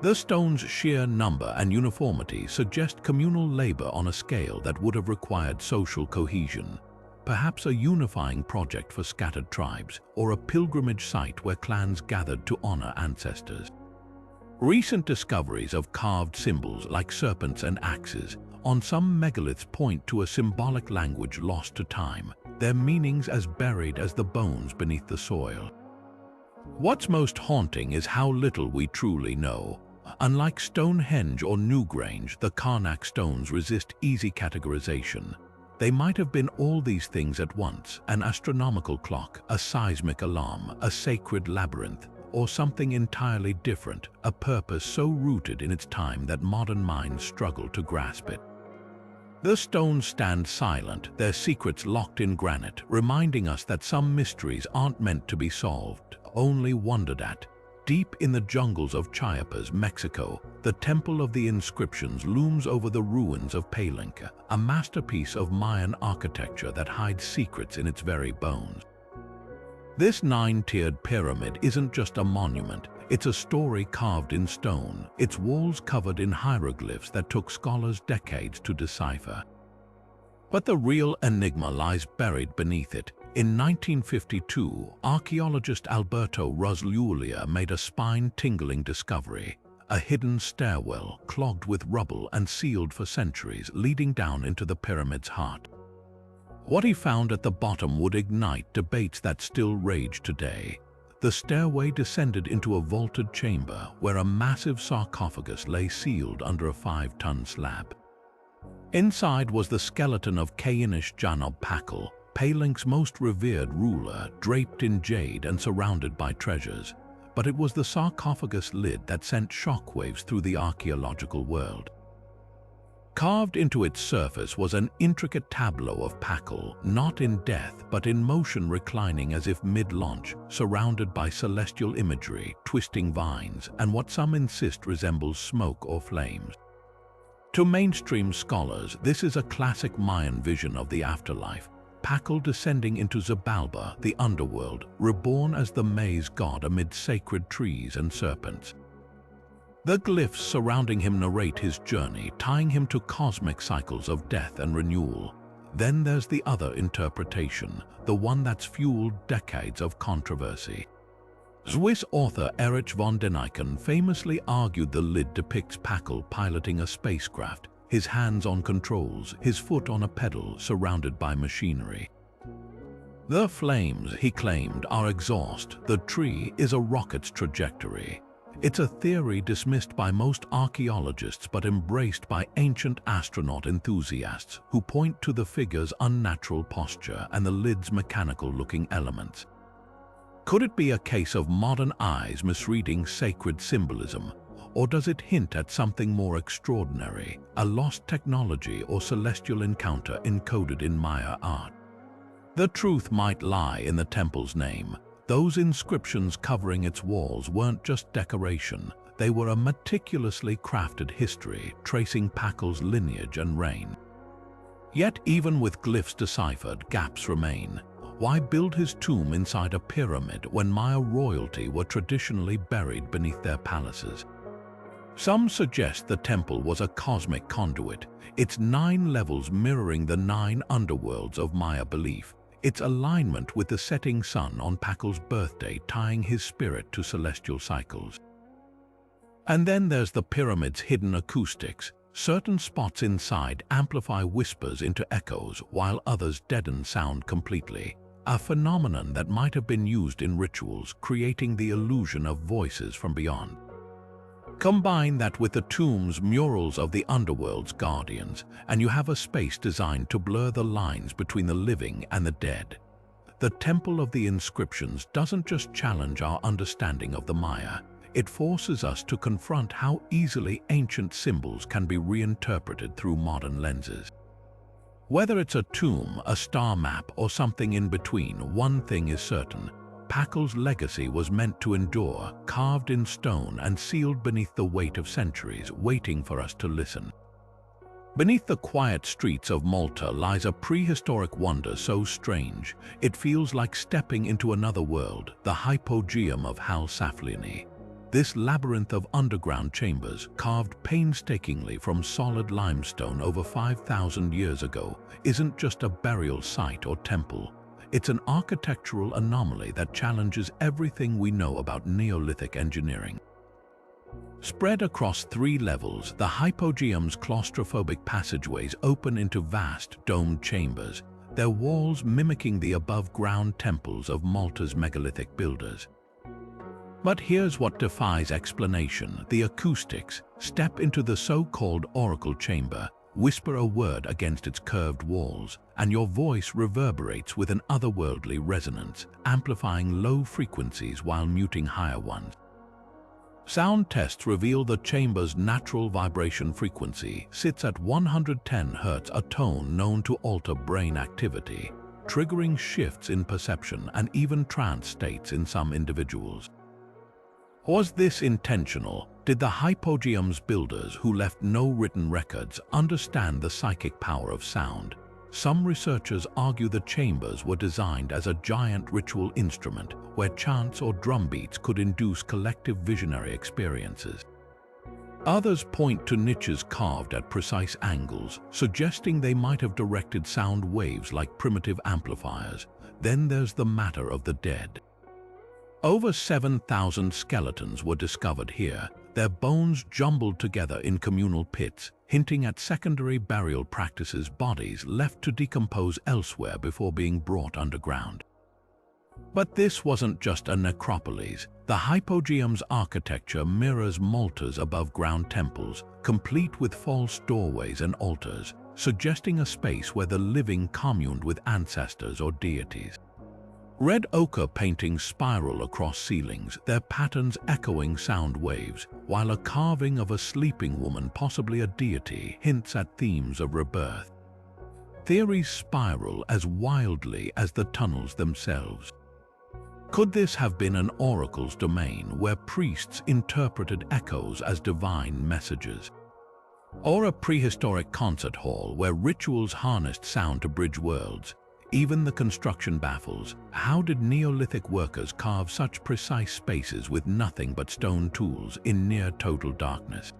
Speaker 1: The stones' sheer number and uniformity suggest communal labor on a scale that would have required social cohesion. Perhaps a unifying project for scattered tribes, or a pilgrimage site where clans gathered to honor ancestors. Recent discoveries of carved symbols like serpents and axes on some megaliths point to a symbolic language lost to time. their meanings as buried as the bones beneath the soil. What's most haunting is how little we truly know. Unlike Stonehenge or Newgrange, the Carnac Stones resist easy categorization. They might have been all these things at once: an astronomical clock, a seismic alarm, a sacred labyrinth, or something entirely different, a purpose so rooted in its time that modern minds struggle to grasp it. The stones stand silent, their secrets locked in granite, reminding us that some mysteries aren't meant to be solved, only wondered at. Deep in the jungles of Chiapas, Mexico, the Temple of the Inscriptions looms over the ruins of Palenque, a masterpiece of Mayan architecture that hides secrets in its very bones. This nine-tiered pyramid isn't just a monument, it's a story carved in stone, its walls covered in hieroglyphs that took scholars decades to decipher. But the real enigma lies buried beneath it. In 1952, archaeologist Alberto Roslulia made a spine-tingling discovery: a hidden stairwell clogged with rubble and sealed for centuries, leading down into the pyramid's heart. What he found at the bottom would ignite debates that still rage today. The stairway descended into a vaulted chamber where a massive sarcophagus lay sealed under a 5-ton slab. Inside was the skeleton of Kainish Janob Pakal, Palenque's most revered ruler, draped in jade and surrounded by treasures. But it was the sarcophagus lid that sent shockwaves through the archaeological world. Carved into its surface was an intricate tableau of Pakal, not in death but in motion, reclining as if mid-launch, surrounded by celestial imagery, twisting vines, and what some insist resembles smoke or flames. To mainstream scholars, this is a classic Mayan vision of the afterlife: Pakal descending into Xibalba, the underworld, reborn as the maize god amid sacred trees and serpents. The glyphs surrounding him narrate his journey, tying him to cosmic cycles of death and renewal. Then there's the other interpretation, the one that's fueled decades of controversy. Swiss author Erich von Däniken famously argued the lid depicts Pakal piloting a spacecraft, his hands on controls, his foot on a pedal, surrounded by machinery. The flames, he claimed, are exhaust. The tree is a rocket's trajectory. It's a theory dismissed by most archaeologists but embraced by ancient astronaut enthusiasts who point to the figure's unnatural posture and the lid's mechanical-looking elements. Could it be a case of modern eyes misreading sacred symbolism, or does it hint at something more extraordinary, a lost technology or celestial encounter encoded in Maya art? The truth might lie in the temple's name. Those inscriptions covering its walls weren't just decoration, they were a meticulously crafted history tracing Pakal's lineage and reign. Yet even with glyphs deciphered, gaps remain. Why build his tomb inside a pyramid when Maya royalty were traditionally buried beneath their palaces? Some suggest the temple was a cosmic conduit, its 9 levels mirroring the 9 underworlds of Maya belief, its alignment with the setting sun on Pakal's birthday tying his spirit to celestial cycles. And then there's the pyramid's hidden acoustics. Certain spots inside amplify whispers into echoes while others deaden sound completely, a phenomenon that might have been used in rituals, creating the illusion of voices from beyond. Combine that with the tomb's murals of the underworld's guardians, and you have a space designed to blur the lines between the living and the dead. The Temple of the Inscriptions doesn't just challenge our understanding of the Maya, it forces us to confront how easily ancient symbols can be reinterpreted through modern lenses. Whether it's a tomb, a star map, or something in between, one thing is certain: Pakal's legacy was meant to endure, carved in stone and sealed beneath the weight of centuries, waiting for us to listen. Beneath the quiet streets of Malta lies a prehistoric wonder so strange, it feels like stepping into another world, the Hypogeum of Hal Saflieni. This labyrinth of underground chambers, carved painstakingly from solid limestone over 5,000 years ago, isn't just a burial site or temple. It's an architectural anomaly that challenges everything we know about Neolithic engineering. Spread across 3 levels, the Hypogeum's claustrophobic passageways open into vast, domed chambers. their walls mimicking the above-ground temples of Malta's megalithic builders. But here's what defies explanation: the acoustics. Step into the so-called oracle chamber, whisper a word against its curved walls, and your voice reverberates with an otherworldly resonance, amplifying low frequencies while muting higher ones. Sound tests reveal the chamber's natural vibration frequency sits at 110 Hz, a tone known to alter brain activity, triggering shifts in perception and even trance states in some individuals. Was this intentional? Did the Hypogeum's builders, who left no written records, understand the psychic power of sound? Some researchers argue the chambers were designed as a giant ritual instrument where chants or drumbeats could induce collective visionary experiences. Others point to niches carved at precise angles, suggesting they might have directed sound waves like primitive amplifiers. Then there's the matter of the dead. Over 7,000 skeletons were discovered here, their bones jumbled together in communal pits, hinting at secondary burial practices, bodies left to decompose elsewhere before being brought underground. But this wasn't just a necropolis. The Hypogeum's architecture mirrors Malta's above-ground temples, complete with false doorways and altars, suggesting a space where the living communed with ancestors or deities. Red ochre paintings spiral across ceilings, their patterns echoing sound waves, while a carving of a sleeping woman, possibly a deity, hints at themes of rebirth. Theories spiral as wildly as the tunnels themselves. Could this have been an oracle's domain where priests interpreted echoes as divine messages? Or a prehistoric concert hall where rituals harnessed sound to bridge worlds? Even the construction baffles. How did Neolithic workers carve such precise spaces with nothing but stone tools in near-total darkness?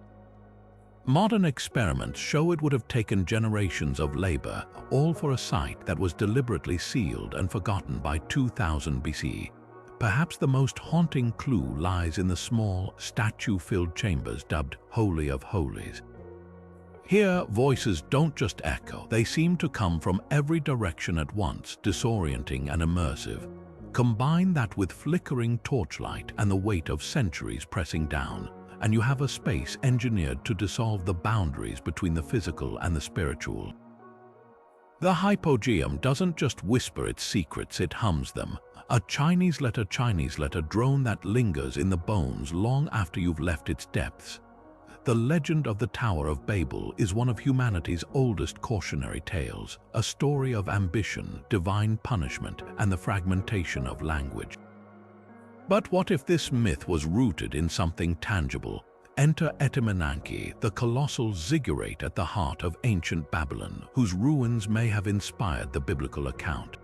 Speaker 1: Modern experiments show it would have taken generations of labor, all for a site that was deliberately sealed and forgotten by 2000 BC. Perhaps the most haunting clue lies in the small, statue-filled chambers dubbed Holy of Holies. Here, voices don't just echo, they seem to come from every direction at once, disorienting and immersive. Combine that with flickering torchlight and the weight of centuries pressing down, and you have a space engineered to dissolve the boundaries between the physical and the spiritual. The Hypogeum doesn't just whisper its secrets, it hums them. A Chinese letter drone that lingers in the bones long after you've left its depths. The legend of the Tower of Babel is one of humanity's oldest cautionary tales, a story of ambition, divine punishment, and the fragmentation of language. But what if this myth was rooted in something tangible? Enter Etemenanki, the colossal ziggurat at the heart of ancient Babylon, whose ruins may have inspired the biblical account.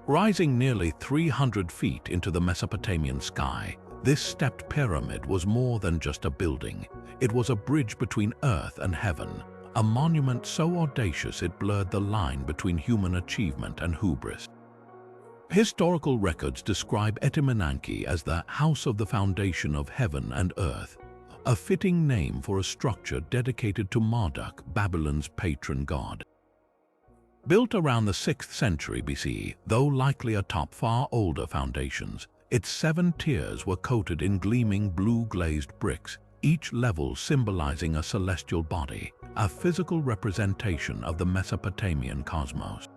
Speaker 1: Rising nearly 300 feet into the Mesopotamian sky, this stepped pyramid was more than just a building. It was a bridge between earth and heaven, a monument so audacious it blurred the line between human achievement and hubris. Historical records describe Etemenanki as the house of the foundation of heaven and earth, a fitting name for a structure dedicated to Marduk, Babylon's patron god. Built around the 6th century BC, though likely atop far older foundations, its 7 tiers were coated in gleaming blue-glazed bricks, each level symbolizing a celestial body, a physical representation of the Mesopotamian cosmos.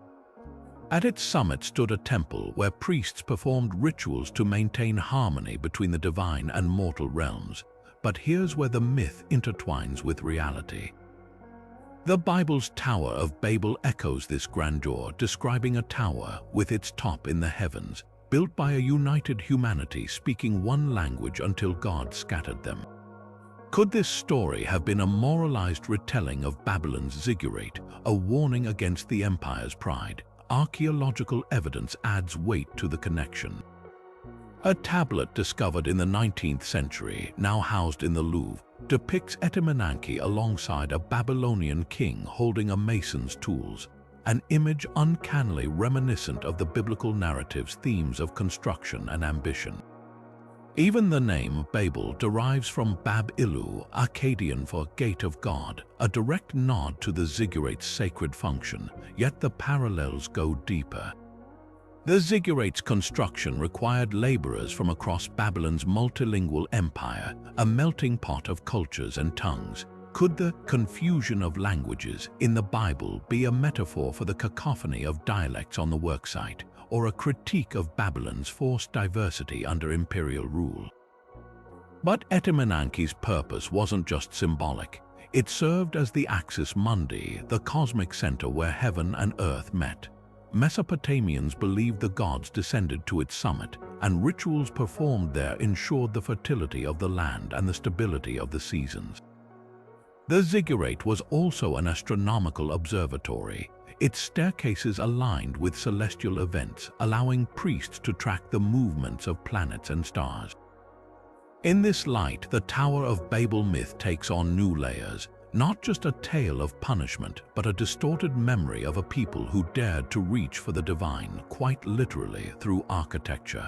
Speaker 1: At its summit stood a temple where priests performed rituals to maintain harmony between the divine and mortal realms. But here's where the myth intertwines with reality. The Bible's Tower of Babel echoes this grandeur, describing a tower with its top in the heavens, built by a united humanity speaking one language until God scattered them. Could this story have been a moralized retelling of Babylon's ziggurat, a warning against the empire's pride? Archaeological evidence adds weight to the connection. A tablet discovered in the 19th century, now housed in the Louvre, depicts Etemenanki alongside a Babylonian king holding a mason's tools, an image uncannily reminiscent of the biblical narrative's themes of construction and ambition. Even the name Babel derives from Bab-Ilu, Akkadian for Gate of God, a direct nod to the ziggurate's sacred function, yet the parallels go deeper. The ziggurate's construction required laborers from across Babylon's multilingual empire, a melting pot of cultures and tongues. Could the confusion of languages in the Bible be a metaphor for the cacophony of dialects on the worksite, or a critique of Babylon's forced diversity under imperial rule? But Etemenanki's purpose wasn't just symbolic. It served as the axis mundi, the cosmic center where heaven and earth met. Mesopotamians believed the gods descended to its summit, and rituals performed there ensured the fertility of the land and the stability of the seasons. The ziggurat was also an astronomical observatory. Its staircases aligned with celestial events, allowing priests to track the movements of planets and stars. In this light, the Tower of Babel myth takes on new layers, not just a tale of punishment, but a distorted memory of a people who dared to reach for the divine, quite literally, through architecture.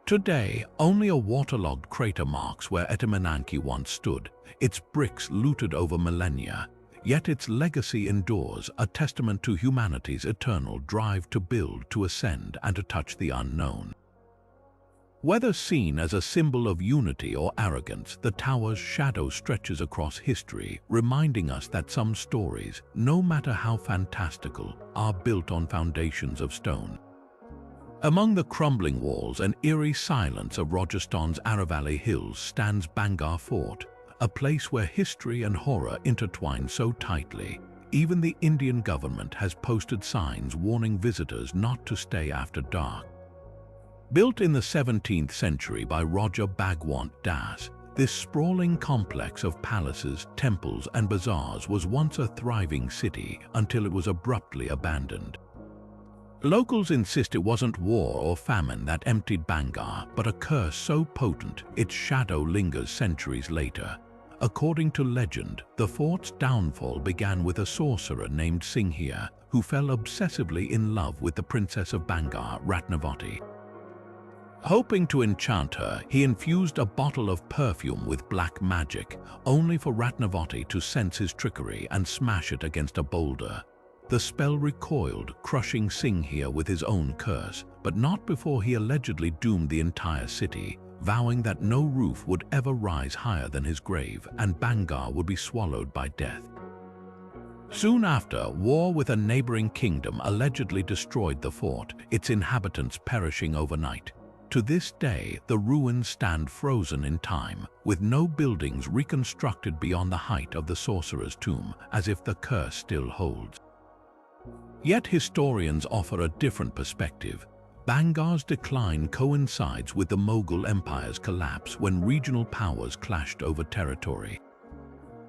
Speaker 1: Today, only a waterlogged crater marks where Etemenanki once stood, its bricks looted over millennia. Yet its legacy endures, a testament to humanity's eternal drive to build, to ascend, and to touch the unknown. Whether seen as a symbol of unity or arrogance, the tower's shadow stretches across history, reminding us that some stories, no matter how fantastical, are built on foundations of stone. Among the crumbling walls and eerie silence of Rajasthan's Aravalli Hills stands Bhangarh Fort, a place where history and horror intertwine so tightly. Even the Indian government has posted signs warning visitors not to stay after dark. Built in the 17th century by Raja Bhagwant Das, this sprawling complex of palaces, temples, and bazaars was once a thriving city until it was abruptly abandoned. Locals insist it wasn't war or famine that emptied Bhangarh, but a curse so potent its shadow lingers centuries later. According to legend, the fort's downfall began with a sorcerer named Singhia, who fell obsessively in love with the princess of Bhangarh, Ratnavati. Hoping to enchant her, he infused a bottle of perfume with black magic, only for Ratnavati to sense his trickery and smash it against a boulder. The spell recoiled, crushing Singhia with his own curse, but not before he allegedly doomed the entire city, vowing that no roof would ever rise higher than his grave and Bhangarh would be swallowed by death. Soon after, war with a neighboring kingdom allegedly destroyed the fort, its inhabitants perishing overnight. To this day, the ruins stand frozen in time, with no buildings reconstructed beyond the height of the sorcerer's tomb, as if the curse still holds. Yet historians offer a different perspective. Bhangarh's decline coincides with the Mughal Empire's collapse when regional powers clashed over territory.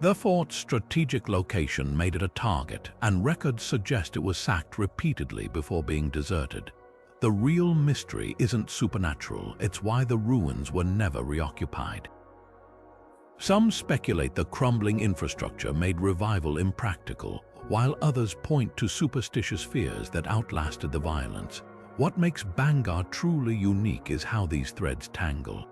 Speaker 1: The fort's strategic location made it a target, and records suggest it was sacked repeatedly before being deserted. The real mystery isn't supernatural, it's why the ruins were never reoccupied. Some speculate the crumbling infrastructure made revival impractical, while others point to superstitious fears that outlasted the violence. What makes Bhangarh truly unique is how these threads tangle.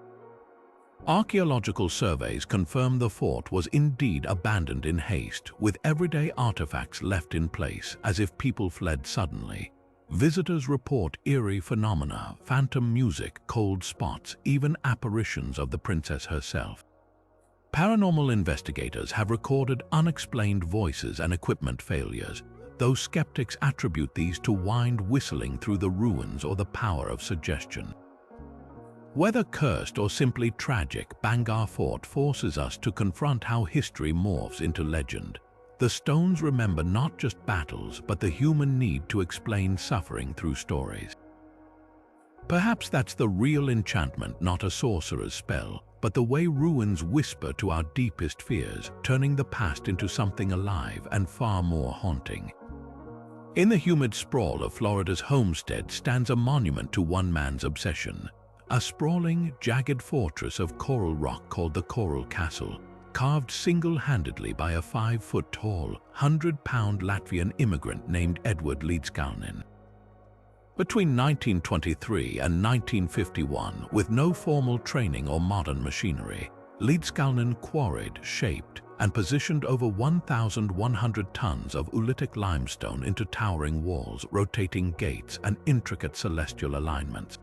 Speaker 1: Archaeological surveys confirm the fort was indeed abandoned in haste, with everyday artifacts left in place as if people fled suddenly. Visitors report eerie phenomena, phantom music, cold spots, even apparitions of the princess herself. Paranormal investigators have recorded unexplained voices and equipment failures, though skeptics attribute these to wind whistling through the ruins or the power of suggestion. Whether cursed or simply tragic, Bhangarh Fort forces us to confront how history morphs into legend. The stones remember not just battles, but the human need to explain suffering through stories. Perhaps that's the real enchantment, not a sorcerer's spell, but the way ruins whisper to our deepest fears, turning the past into something alive and far more haunting. In the humid sprawl of Florida's homestead stands a monument to one man's obsession, a sprawling, jagged fortress of coral rock called the Coral Castle, carved single-handedly by a 5-foot-tall, 100-pound Latvian immigrant named Edward Līdzkalnis. Between 1923 and 1951, with no formal training or modern machinery, Leedskalnin quarried, shaped, and positioned over 1,100 tons of oolitic limestone into towering walls, rotating gates, and intricate celestial alignments.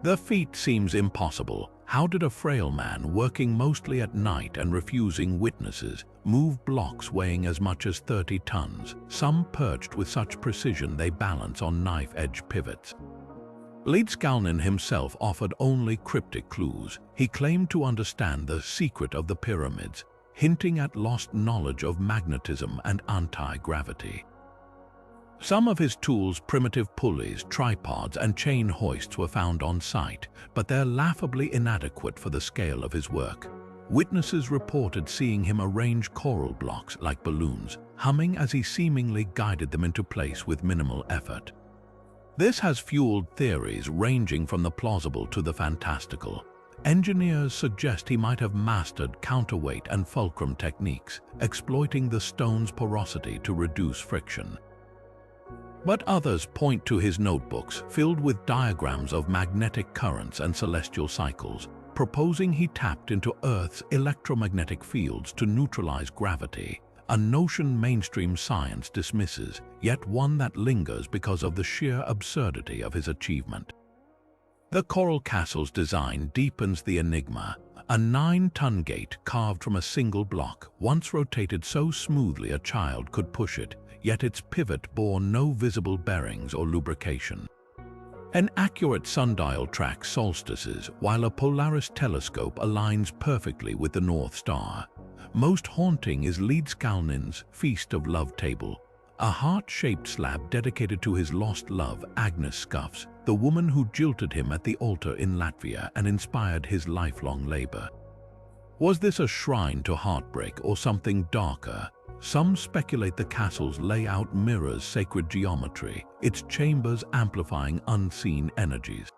Speaker 1: The feat seems impossible. How did a frail man, working mostly at night and refusing witnesses, move blocks weighing as much as 30 tons, some perched with such precision they balance on knife-edge pivots? Leedskalnin himself offered only cryptic clues. He claimed to understand the secret of the pyramids, hinting at lost knowledge of magnetism and anti-gravity. Some of his tools, primitive pulleys, tripods, and chain hoists, were found on site, but they're laughably inadequate for the scale of his work. Witnesses reported seeing him arrange coral blocks like balloons, humming as he seemingly guided them into place with minimal effort. This has fueled theories ranging from the plausible to the fantastical. Engineers suggest he might have mastered counterweight and fulcrum techniques, exploiting the stone's porosity to reduce friction. But others point to his notebooks filled with diagrams of magnetic currents and celestial cycles, proposing he tapped into Earth's electromagnetic fields to neutralize gravity, a notion mainstream science dismisses, yet one that lingers because of the sheer absurdity of his achievement. The coral castle's design deepens the enigma. A 9-ton gate carved from a single block, once rotated so smoothly a child could push it, yet its pivot bore no visible bearings or lubrication. An accurate sundial tracks solstices, while a Polaris telescope aligns perfectly with the North Star. Most haunting is Leedskalnin's Feast of Love table, a heart-shaped slab dedicated to his lost love, Agnes Scuffs, the woman who jilted him at the altar in Latvia and inspired his lifelong labor. Was this a shrine to heartbreak or something darker? Some speculate the castle's layout mirrors sacred geometry, its chambers amplifying unseen energies.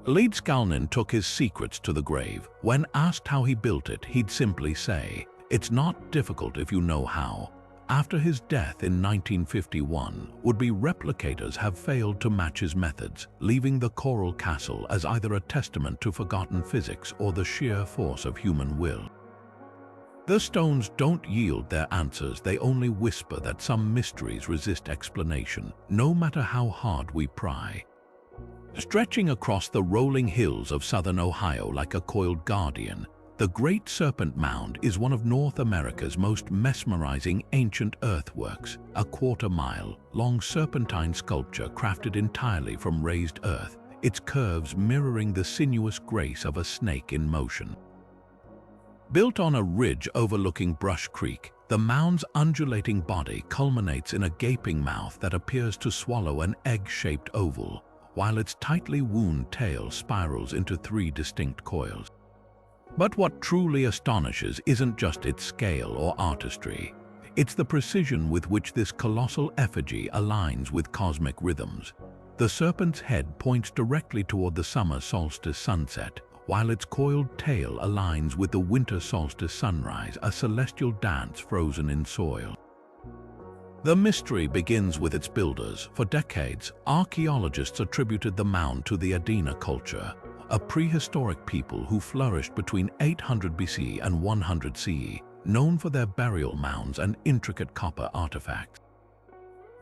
Speaker 1: Leedskalnin took his secrets to the grave. When asked how he built it, he'd simply say, "It's not difficult if you know how." After his death in 1951, would-be replicators have failed to match his methods, leaving the coral castle as either a testament to forgotten physics or the sheer force of human will. The stones don't yield their answers, they only whisper that some mysteries resist explanation, no matter how hard we pry. Stretching across the rolling hills of southern Ohio like a coiled guardian, the Great Serpent Mound is one of North America's most mesmerizing ancient earthworks, a quarter-mile-long serpentine sculpture crafted entirely from raised earth, its curves mirroring the sinuous grace of a snake in motion. Built on a ridge overlooking Brush Creek, the mound's undulating body culminates in a gaping mouth that appears to swallow an egg-shaped oval, while its tightly wound tail spirals into 3 distinct coils. But what truly astonishes isn't just its scale or artistry. It's the precision with which this colossal effigy aligns with cosmic rhythms. The serpent's head points directly toward the summer solstice sunset, while its coiled tail aligns with the winter solstice sunrise, a celestial dance frozen in soil. The mystery begins with its builders. For decades, archaeologists attributed the mound to the Adena culture, a prehistoric people who flourished between 800 BC and 100 CE, known for their burial mounds and intricate copper artifacts.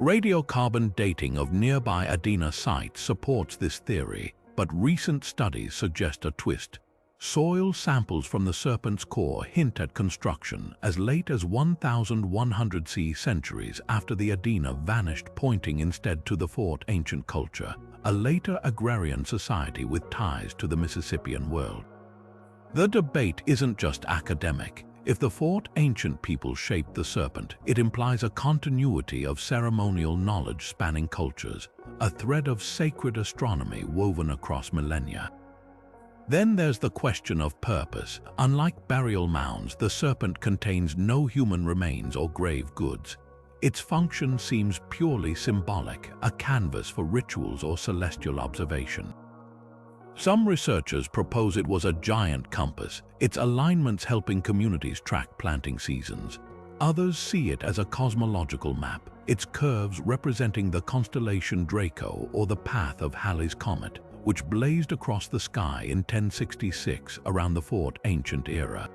Speaker 1: Radiocarbon dating of nearby Adena sites supports this theory, but recent studies suggest a twist. Soil samples from the serpent's core hint at construction as late as 1100 CE, centuries after the Adena vanished, pointing instead to the fort ancient culture, a later agrarian society with ties to the Mississippian world. The debate isn't just academic. If the fort ancient people shaped the serpent, it implies a continuity of ceremonial knowledge spanning cultures, a thread of sacred astronomy woven across millennia. Then there's the question of purpose. Unlike burial mounds, the serpent contains no human remains or grave goods. Its function seems purely symbolic, a canvas for rituals or celestial observation. Some researchers propose it was a giant compass, its alignments helping communities track planting seasons. Others see it as a cosmological map, its curves representing the constellation Draco or the path of Halley's Comet, which blazed across the sky in 1066 around the Fort Ancient era.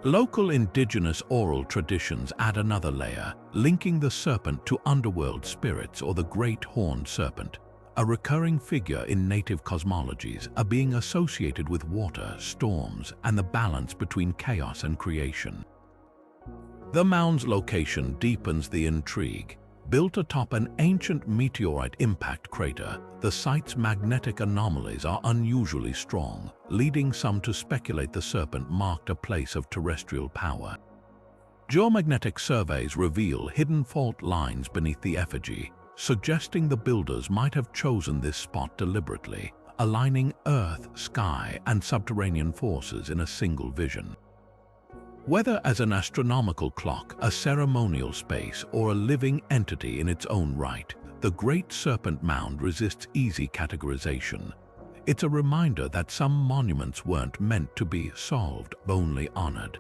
Speaker 1: Local indigenous oral traditions add another layer, linking the serpent to underworld spirits or the Great Horned Serpent, a recurring figure in native cosmologies, a being associated with water, storms, and the balance between chaos and creation. The mound's location deepens the intrigue. Built atop an ancient meteorite impact crater, the site's magnetic anomalies are unusually strong, leading some to speculate the serpent marked a place of terrestrial power. Geomagnetic surveys reveal hidden fault lines beneath the effigy, suggesting the builders might have chosen this spot deliberately, aligning earth, sky, and subterranean forces in a single vision. Whether as an astronomical clock, a ceremonial space, or a living entity in its own right, the Great Serpent Mound resists easy categorization. It's a reminder that some monuments weren't meant to be solved, only honored.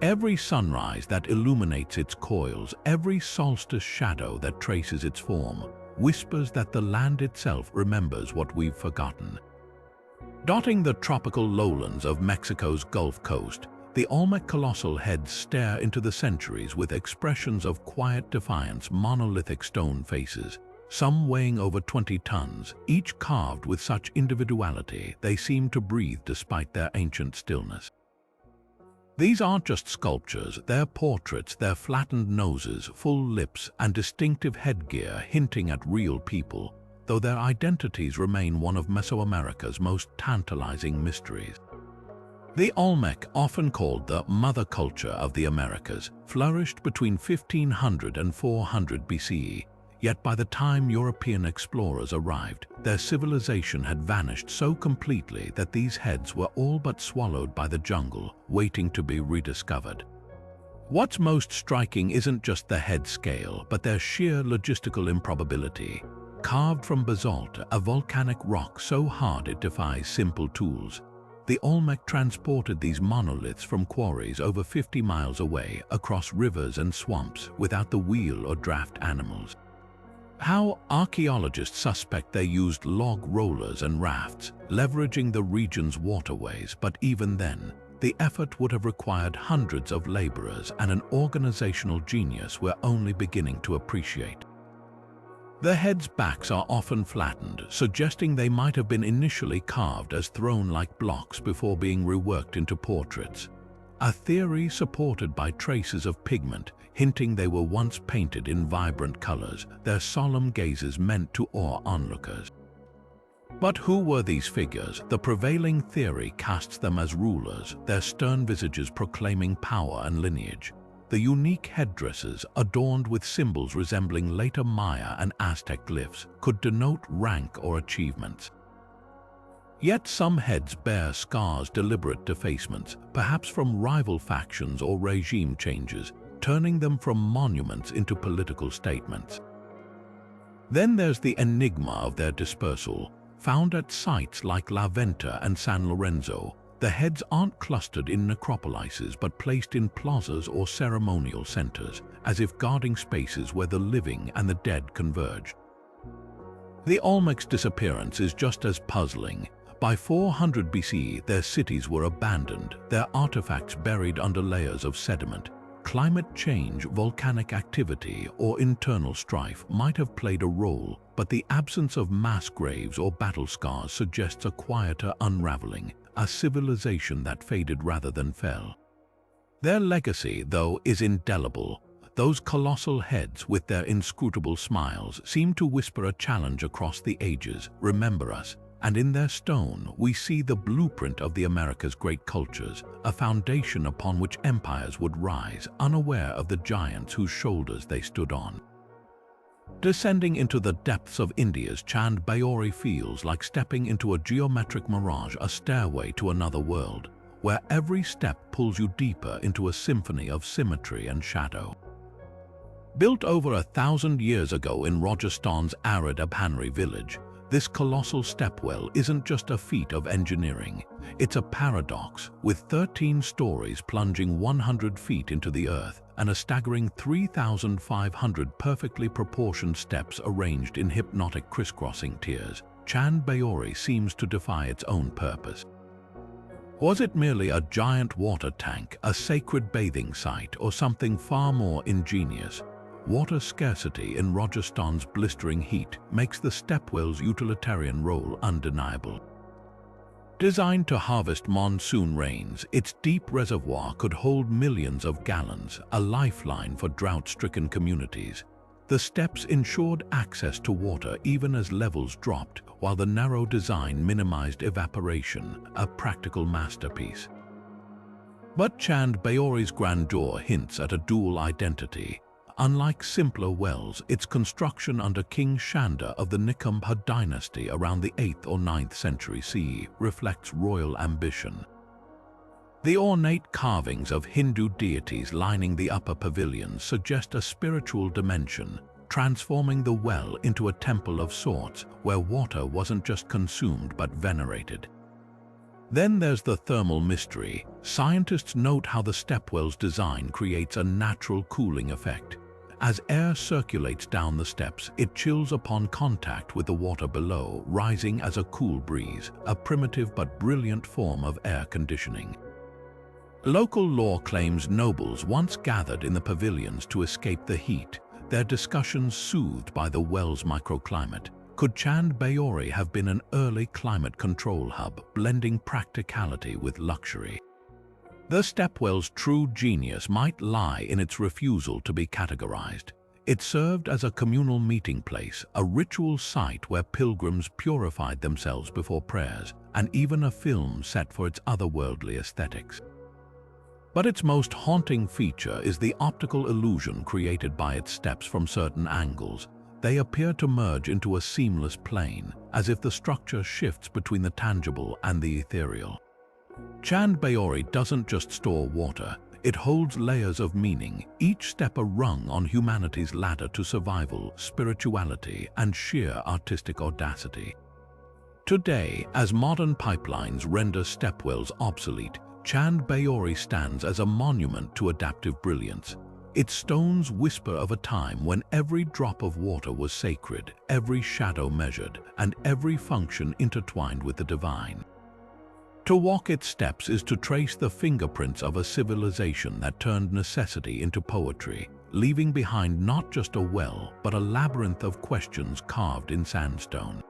Speaker 1: Every sunrise that illuminates its coils, every solstice shadow that traces its form, whispers that the land itself remembers what we've forgotten. Dotting the tropical lowlands of Mexico's Gulf Coast, the Olmec colossal heads stare into the centuries with expressions of quiet defiance, monolithic stone faces, some weighing over 20 tons, each carved with such individuality they seem to breathe despite their ancient stillness. These aren't just sculptures, they're portraits, their flattened noses, full lips, and distinctive headgear hinting at real people, though their identities remain one of Mesoamerica's most tantalizing mysteries. The Olmec, often called the mother culture of the Americas, flourished between 1500 and 400 BCE, yet by the time European explorers arrived, their civilization had vanished so completely that these heads were all but swallowed by the jungle, waiting to be rediscovered. What's most striking isn't just the head scale, but their sheer logistical improbability. Carved from basalt, a volcanic rock so hard it defies simple tools, the Olmec transported these monoliths from quarries over 50 miles away across rivers and swamps without the wheel or draft animals. How archaeologists suspect they used log rollers and rafts, leveraging the region's waterways, but even then, the effort would have required hundreds of laborers and an organizational genius we're only beginning to appreciate. The heads' backs are often flattened, suggesting they might have been initially carved as throne-like blocks before being reworked into portraits. A theory supported by traces of pigment, hinting they were once painted in vibrant colors, their solemn gazes meant to awe onlookers. But who were these figures? The prevailing theory casts them as rulers, their stern visages proclaiming power and lineage. The unique headdresses, adorned with symbols resembling later Maya and Aztec glyphs, could denote rank or achievements. Yet some heads bear scars, deliberate defacements, perhaps from rival factions or regime changes, turning them from monuments into political statements. Then there's the enigma of their dispersal. Found at sites like La Venta and San Lorenzo, the heads aren't clustered in necropolises but placed in plazas or ceremonial centers, as if guarding spaces where the living and the dead converge. The Olmec's disappearance is just as puzzling. By 400 BCE, their cities were abandoned, their artifacts buried under layers of sediment. Climate change, volcanic activity, or internal strife might have played a role, but the absence of mass graves or battle scars suggests a quieter unraveling, a civilization that faded rather than fell. Their legacy, though, is indelible. Those colossal heads with their inscrutable smiles seem to whisper a challenge across the ages, remember us, and in their stone we see the blueprint of the America's great cultures, a foundation upon which empires would rise, unaware of the giants whose shoulders they stood on. Descending into the depths of India's Chand Baori feels like stepping into a geometric mirage, a stairway to another world, where every step pulls you deeper into a symphony of symmetry and shadow. Built over 1,000 years ago in Rajasthan's arid Abhanri village, This colossal stepwell isn't just a feat of engineering, it's a paradox, with 13 stories plunging 100 feet into the earth and a staggering 3,500 perfectly proportioned steps arranged in hypnotic crisscrossing tiers. Chand Baori seems to defy its own purpose. Was it merely a giant water tank, a sacred bathing site, or something far more ingenious? Water scarcity in Rajasthan's blistering heat makes the stepwell's utilitarian role undeniable. Designed to harvest monsoon rains, its deep reservoir could hold millions of gallons, a lifeline for drought-stricken communities. The steps ensured access to water even as levels dropped, while the narrow design minimized evaporation, a practical masterpiece. But Chand Baori's grandeur hints at a dual identity. Unlike simpler wells, its construction under King Shanda of the Nikumha dynasty around the 8th or 9th century CE reflects royal ambition. The ornate carvings of Hindu deities lining the upper pavilions suggest a spiritual dimension, transforming the well into a temple of sorts where water wasn't just consumed but venerated. Then there's the thermal mystery. Scientists note how the stepwell's design creates a natural cooling effect. As air circulates down the steps, it chills upon contact with the water below, rising as a cool breeze, a primitive but brilliant form of air conditioning. Local lore claims nobles once gathered in the pavilions to escape the heat, their discussions soothed by the well's microclimate. Could Chand Baori have been an early climate control hub, blending practicality with luxury? The stepwell's true genius might lie in its refusal to be categorized. It served as a communal meeting place, a ritual site where pilgrims purified themselves before prayers, and even a film set for its otherworldly aesthetics. But its most haunting feature is the optical illusion created by its steps from certain angles. They appear to merge into a seamless plane, as if the structure shifts between the tangible and the ethereal. Chand Baori doesn't just store water, it holds layers of meaning, each step a rung on humanity's ladder to survival, spirituality, and sheer artistic audacity. Today, as modern pipelines render stepwells obsolete, Chand Baori stands as a monument to adaptive brilliance. Its stones whisper of a time when every drop of water was sacred, every shadow measured, and every function intertwined with the divine. To walk its steps is to trace the fingerprints of a civilization that turned necessity into poetry, leaving behind not just a well, but a labyrinth of questions carved in sandstone.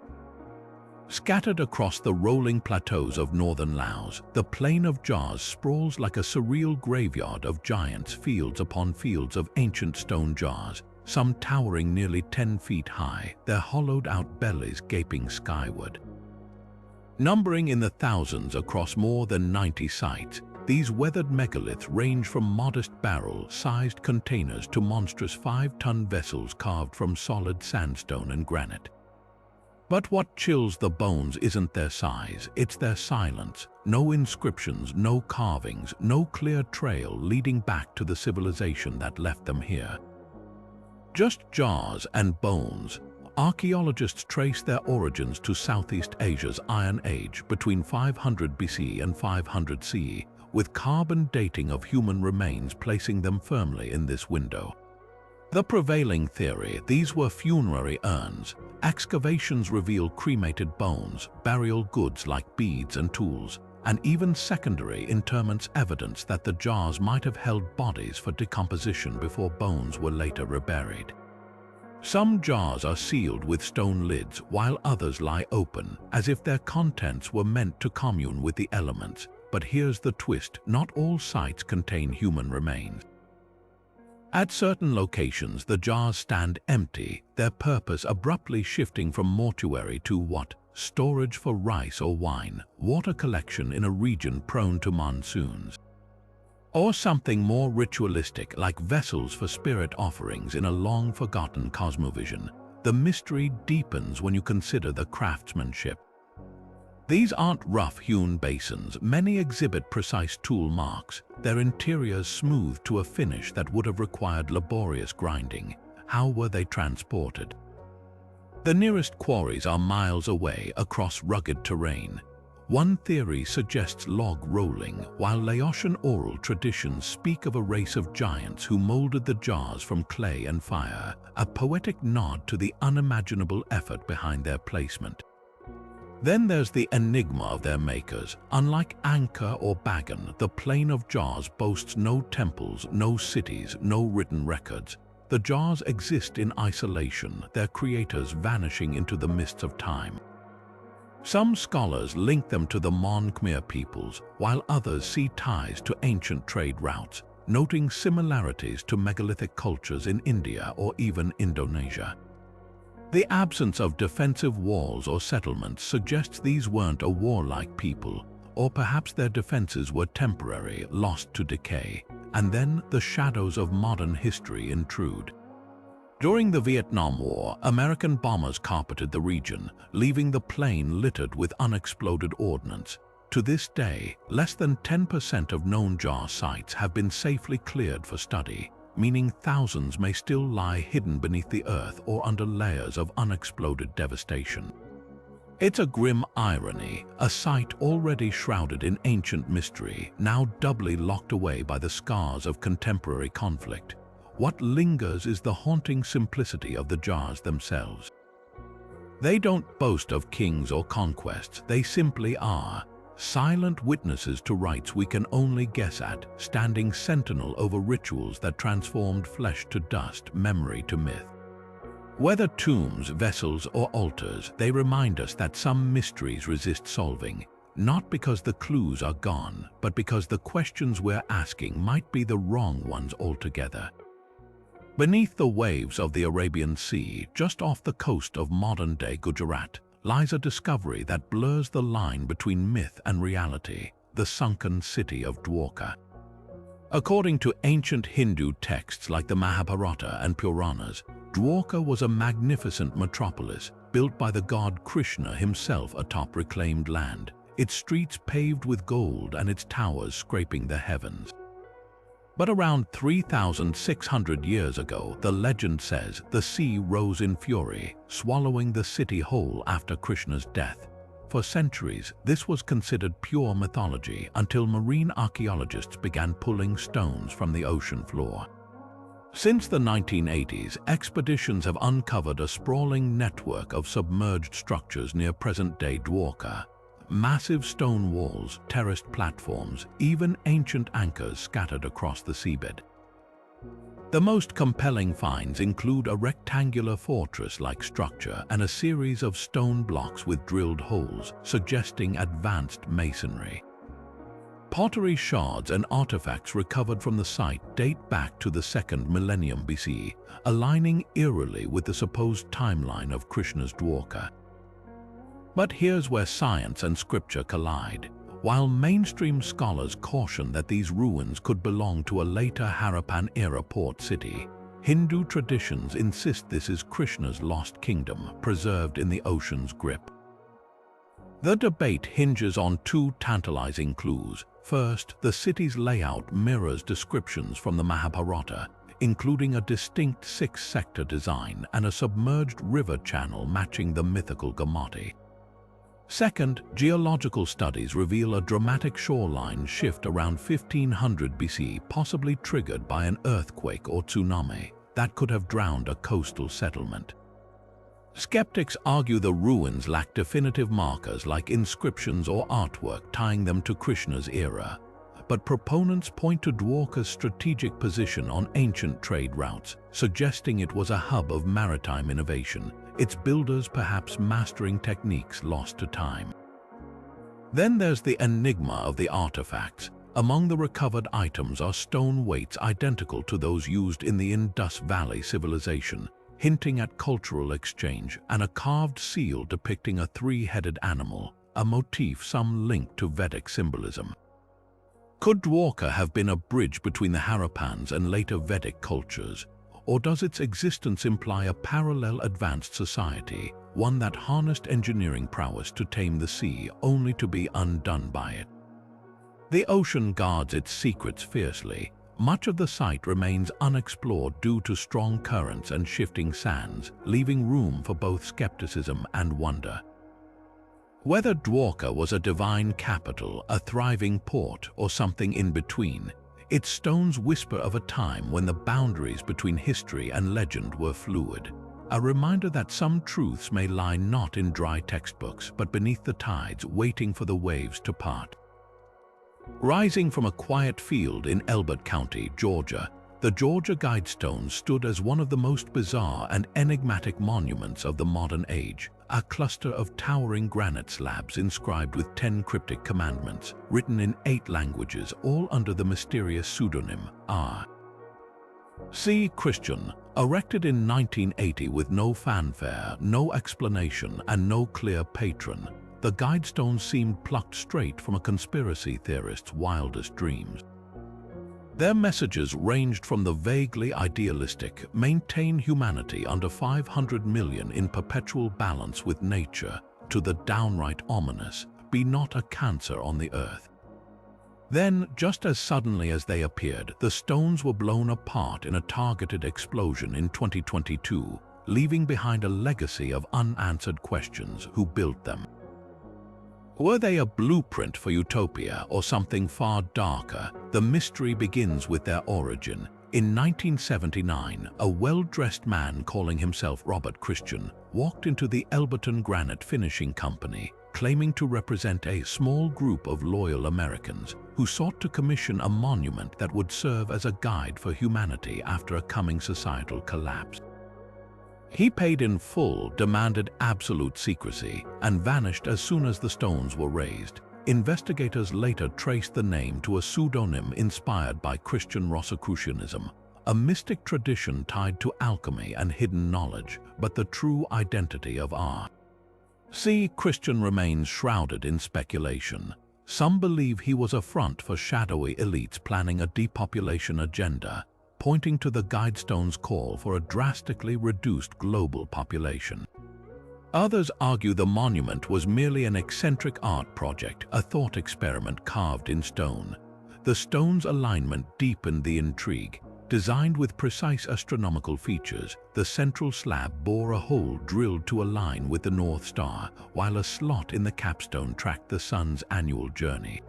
Speaker 1: Scattered across the rolling plateaus of northern Laos, the plain of jars sprawls like a surreal graveyard of giants, fields upon fields of ancient stone jars, some towering nearly 10 feet high, their hollowed-out bellies gaping skyward. Numbering in the thousands across more than 90 sites, these weathered megaliths range from modest barrel-sized containers to monstrous 5-ton vessels carved from solid sandstone and granite. But what chills the bones isn't their size, it's their silence. No inscriptions, no carvings, no clear trail leading back to the civilization that left them here. Just jars and bones. Archaeologists trace their origins to Southeast Asia's Iron Age between 500 BC and 500 CE, with carbon dating of human remains placing them firmly in this window. The prevailing theory, these were funerary urns. Excavations reveal cremated bones, burial goods like beads and tools, and even secondary interments evidence that the jars might have held bodies for decomposition before bones were later reburied. Some jars are sealed with stone lids, while others lie open, as if their contents were meant to commune with the elements. But here's the twist, not all sites contain human remains. At certain locations, the jars stand empty, their purpose abruptly shifting from mortuary to what? Storage for rice or wine, water collection in a region prone to monsoons. Or something more ritualistic, like vessels for spirit offerings in a long-forgotten cosmovision. The mystery deepens when you consider the craftsmanship. These aren't rough-hewn basins, many exhibit precise tool marks, their interiors smooth to a finish that would have required laborious grinding. How were they transported? The nearest quarries are miles away across rugged terrain. One theory suggests log rolling, while Laotian oral traditions speak of a race of giants who molded the jars from clay and fire, a poetic nod to the unimaginable effort behind their placement. Then there's the enigma of their makers. Unlike Angkor or Bagan, the Plain of Jars boasts no temples, no cities, no written records. The jars exist in isolation, their creators vanishing into the mists of time. Some scholars link them to the Mon Khmer peoples, while others see ties to ancient trade routes, noting similarities to megalithic cultures in India or even Indonesia. The absence of defensive walls or settlements suggests these weren't a warlike people, or perhaps their defenses were temporary, lost to decay, and then the shadows of modern history intrude. During the Vietnam War, American bombers carpeted the region, leaving the plain littered with unexploded ordnance. To this day, less than 10% of known jar sites have been safely cleared for study, meaning thousands may still lie hidden beneath the earth or under layers of unexploded devastation. It's a grim irony, a site already shrouded in ancient mystery, now doubly locked away by the scars of contemporary conflict. What lingers is the haunting simplicity of the jars themselves. They don't boast of kings or conquests, they simply are silent witnesses to rites we can only guess at, standing sentinel over rituals that transformed flesh to dust, memory to myth. Whether tombs, vessels, or altars, they remind us that some mysteries resist solving, not because the clues are gone, but because the questions we're asking might be the wrong ones altogether. Beneath the waves of the Arabian Sea, just off the coast of modern-day Gujarat, lies a discovery that blurs the line between myth and reality, the Sunken City of Dwarka. According to ancient Hindu texts like the Mahabharata and Puranas, Dwarka was a magnificent metropolis built by the god Krishna himself atop reclaimed land, its streets paved with gold and its towers scraping the heavens. But around 3,600 years ago, the legend says, the sea rose in fury, swallowing the city whole after Krishna's death. For centuries, this was considered pure mythology until marine archaeologists began pulling stones from the ocean floor. Since the 1980s, expeditions have uncovered a sprawling network of submerged structures near present-day Dwarka. Massive stone walls, terraced platforms, even ancient anchors scattered across the seabed. The most compelling finds include a rectangular fortress-like structure and a series of stone blocks with drilled holes, suggesting advanced masonry. Pottery shards and artifacts recovered from the site date back to the 2nd millennium BC, aligning eerily with the supposed timeline of Krishna's Dwarka. But here's where science and scripture collide. While mainstream scholars caution that these ruins could belong to a later Harappan-era port city, Hindu traditions insist this is Krishna's lost kingdom, preserved in the ocean's grip. The debate hinges on two tantalizing clues. First, the city's layout mirrors descriptions from the Mahabharata, including a distinct six-sector design and a submerged river channel matching the mythical Gomati. Second, geological studies reveal a dramatic shoreline shift around 1500 BC, possibly triggered by an earthquake or tsunami that could have drowned a coastal settlement. Skeptics argue the ruins lack definitive markers like inscriptions or artwork tying them to Krishna's era, but proponents point to Dwarka's strategic position on ancient trade routes, suggesting it was a hub of maritime innovation, its builders perhaps mastering techniques lost to time. Then there's the enigma of the artifacts. Among the recovered items are stone weights identical to those used in the Indus Valley civilization, hinting at cultural exchange, and a carved seal depicting a three-headed animal, a motif some link to Vedic symbolism. Could Dwarka have been a bridge between the Harappans and later Vedic cultures? Or does its existence imply a parallel advanced society, one that harnessed engineering prowess to tame the sea only to be undone by it? The ocean guards its secrets fiercely, much of the site remains unexplored due to strong currents and shifting sands, leaving room for both skepticism and wonder. Whether Dwarka was a divine capital, a thriving port, or something in between, its stones whisper of a time when the boundaries between history and legend were fluid. A reminder that some truths may lie not in dry textbooks, but beneath the tides waiting for the waves to part. Rising from a quiet field in Elbert County, Georgia, the Georgia Guidestones stood as one of the most bizarre and enigmatic monuments of the modern age, a cluster of towering granite slabs inscribed with 10 cryptic commandments, written in 8 languages, all under the mysterious pseudonym R.C. Christian. Erected in 1980 with no fanfare, no explanation, and no clear patron, the Guidestones seemed plucked straight from a conspiracy theorist's wildest dreams. Their messages ranged from the vaguely idealistic, maintain humanity under 500 million in perpetual balance with nature, to the downright ominous, be not a cancer on the earth. Then, just as suddenly as they appeared, the stones were blown apart in a targeted explosion in 2022, leaving behind a legacy of unanswered questions: who built them? Were they a blueprint for utopia or something far darker? The mystery begins with their origin. In 1979, a well-dressed man calling himself Robert Christian walked into the Elberton Granite Finishing Company, claiming to represent a small group of loyal Americans who sought to commission a monument that would serve as a guide for humanity after a coming societal collapse. He paid in full, demanded absolute secrecy, and vanished as soon as the stones were raised. Investigators later traced the name to a pseudonym inspired by Christian Rosicrucianism, a mystic tradition tied to alchemy and hidden knowledge, but the true identity of R.C. Christian remains shrouded in speculation. Some believe he was a front for shadowy elites planning a depopulation agenda, pointing to the Guidestones' call for a drastically reduced global population. Others argue the monument was merely an eccentric art project, a thought experiment carved in stone. The stone's alignment deepened the intrigue. Designed with precise astronomical features, the central slab bore a hole drilled to align with the North Star, while a slot in the capstone tracked the sun's annual journey.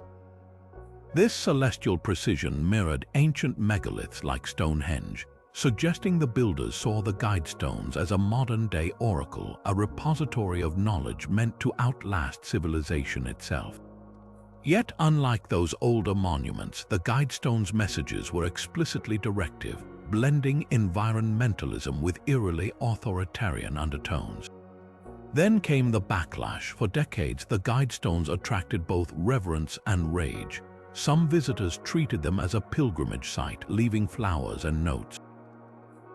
Speaker 1: This celestial precision mirrored ancient megaliths like Stonehenge, suggesting the builders saw the Guidestones as a modern-day oracle, a repository of knowledge meant to outlast civilization itself. Yet, unlike those older monuments, the Guidestones' messages were explicitly directive, blending environmentalism with eerily authoritarian undertones. Then came the backlash. For decades, the Guidestones attracted both reverence and rage. Some visitors treated them as a pilgrimage site, leaving flowers and notes.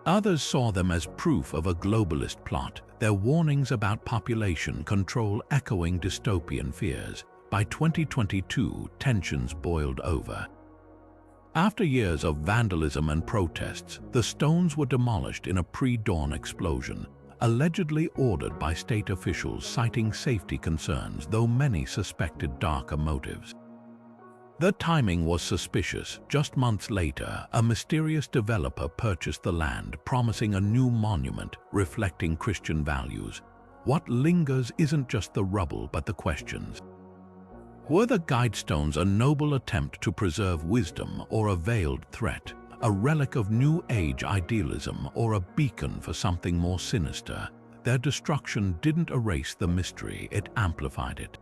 Speaker 1: Others saw them as proof of a globalist plot, their warnings about population control echoing dystopian fears. By 2022, tensions boiled over. After years of vandalism and protests, the stones were demolished in a pre-dawn explosion, allegedly ordered by state officials citing safety concerns, though many suspected darker motives. The timing was suspicious. Just months later, a mysterious developer purchased the land, promising a new monument reflecting Christian values. What lingers isn't just the rubble, but the questions. Were the Guidestones a noble attempt to preserve wisdom or a veiled threat, a relic of New Age idealism or a beacon for something more sinister? Their destruction didn't erase the mystery, it amplified it.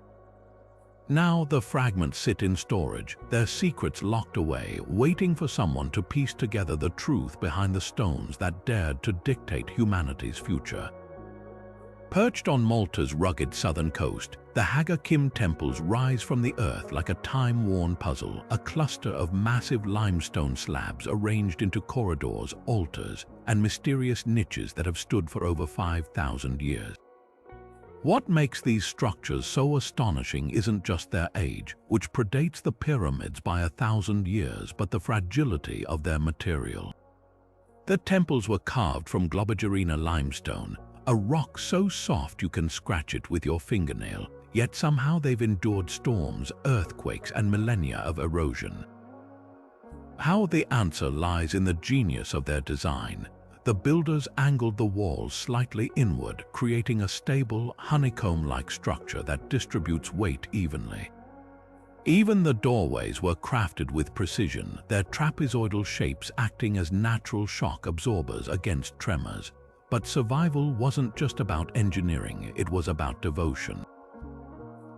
Speaker 1: Now the fragments sit in storage, their secrets locked away, waiting for someone to piece together the truth behind the stones that dared to dictate humanity's future. Perched on Malta's rugged southern coast, the Hagar Qim temples rise from the earth like a time-worn puzzle, a cluster of massive limestone slabs arranged into corridors, altars, and mysterious niches that have stood for over 5,000 years. What makes these structures so astonishing isn't just their age, which predates the pyramids by 1,000 years, but the fragility of their material. The temples were carved from Globigerina limestone, a rock so soft you can scratch it with your fingernail, yet somehow they've endured storms, earthquakes, and millennia of erosion. How the answer lies in the genius of their design. The builders angled the walls slightly inward, creating a stable, honeycomb-like structure that distributes weight evenly. Even the doorways were crafted with precision, their trapezoidal shapes acting as natural shock absorbers against tremors. But survival wasn't just about engineering, it was about devotion.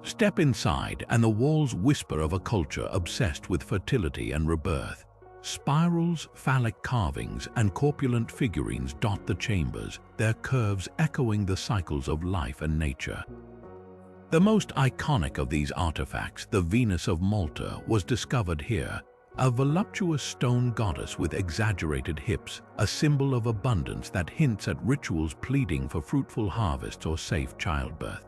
Speaker 1: Step inside, and the walls whisper of a culture obsessed with fertility and rebirth. Spirals, phallic carvings, and corpulent figurines dot the chambers, their curves echoing the cycles of life and nature. The most iconic of these artifacts, the Venus of Malta, was discovered here, a voluptuous stone goddess with exaggerated hips, a symbol of abundance that hints at rituals pleading for fruitful harvests or safe childbirth.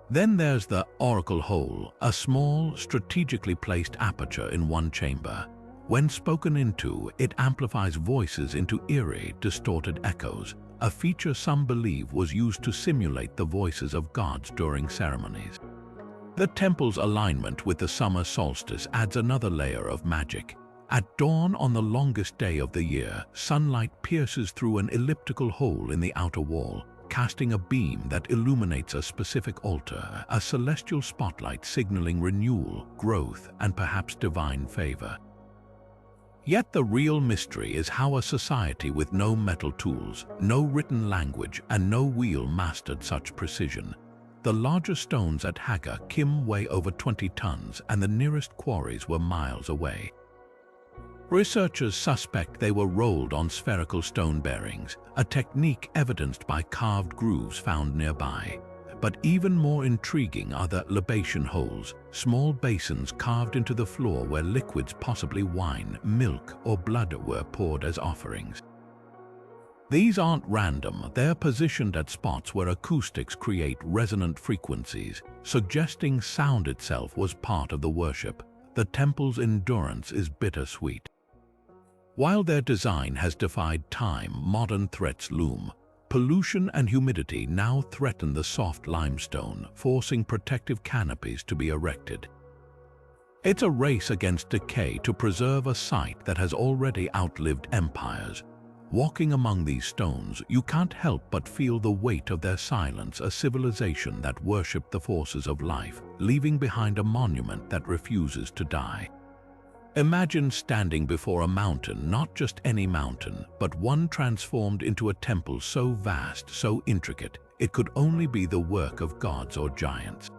Speaker 1: Then there's the oracle hole, a small, strategically placed aperture in one chamber. When spoken into, it amplifies voices into eerie, distorted echoes, a feature some believe was used to simulate the voices of gods during ceremonies. The temple's alignment with the summer solstice adds another layer of magic. At dawn on the longest day of the year, sunlight pierces through an elliptical hole in the outer wall, casting a beam that illuminates a specific altar, a celestial spotlight signaling renewal, growth, and perhaps divine favor. Yet the real mystery is how a society with no metal tools, no written language, and no wheel mastered such precision. The largest stones at Hagar Qim weigh over 20 tons, and the nearest quarries were miles away. Researchers suspect they were rolled on spherical stone bearings, a technique evidenced by carved grooves found nearby. But even more intriguing are the libation holes, small basins carved into the floor where liquids, possibly wine, milk, or blood, were poured as offerings. These aren't random, they're positioned at spots where acoustics create resonant frequencies, suggesting sound itself was part of the worship. The temple's endurance is bittersweet. While their design has defied time, modern threats loom. Pollution and humidity now threaten the soft limestone, forcing protective canopies to be erected. It's a race against decay to preserve a site that has already outlived empires. Walking among these stones, you can't help but feel the weight of their silence, a civilization that worshipped the forces of life, leaving behind a monument that refuses to die. Imagine standing before a mountain, not just any mountain, but one transformed into a temple so vast, so intricate, it could only be the work of gods or giants.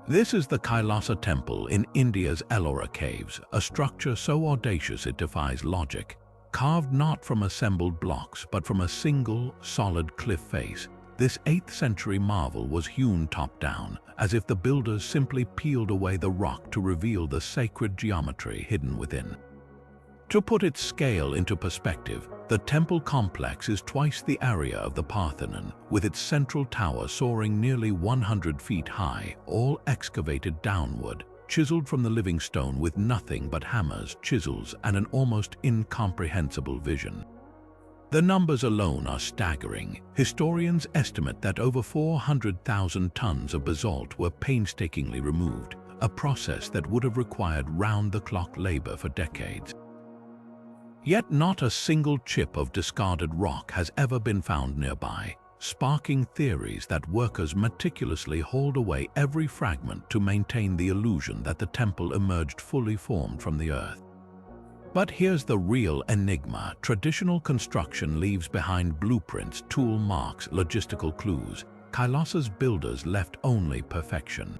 Speaker 1: This is the Kailasa Temple in India's Ellora Caves, a structure so audacious it defies logic. Carved not from assembled blocks, but from a single, solid cliff face, this 8th century marvel was hewn top-down, as if the builders simply peeled away the rock to reveal the sacred geometry hidden within. To put its scale into perspective, the temple complex is twice the area of the Parthenon, with its central tower soaring nearly 100 feet high, all excavated downward, chiseled from the living stone with nothing but hammers, chisels, and an almost incomprehensible vision. The numbers alone are staggering. Historians estimate that over 400,000 tons of basalt were painstakingly removed, a process that would have required round-the-clock labor for decades. Yet not a single chip of discarded rock has ever been found nearby, sparking theories that workers meticulously hauled away every fragment to maintain the illusion that the temple emerged fully formed from the earth. But here's the real enigma. Traditional construction leaves behind blueprints, tool marks, logistical clues. Kailasa's builders left only perfection.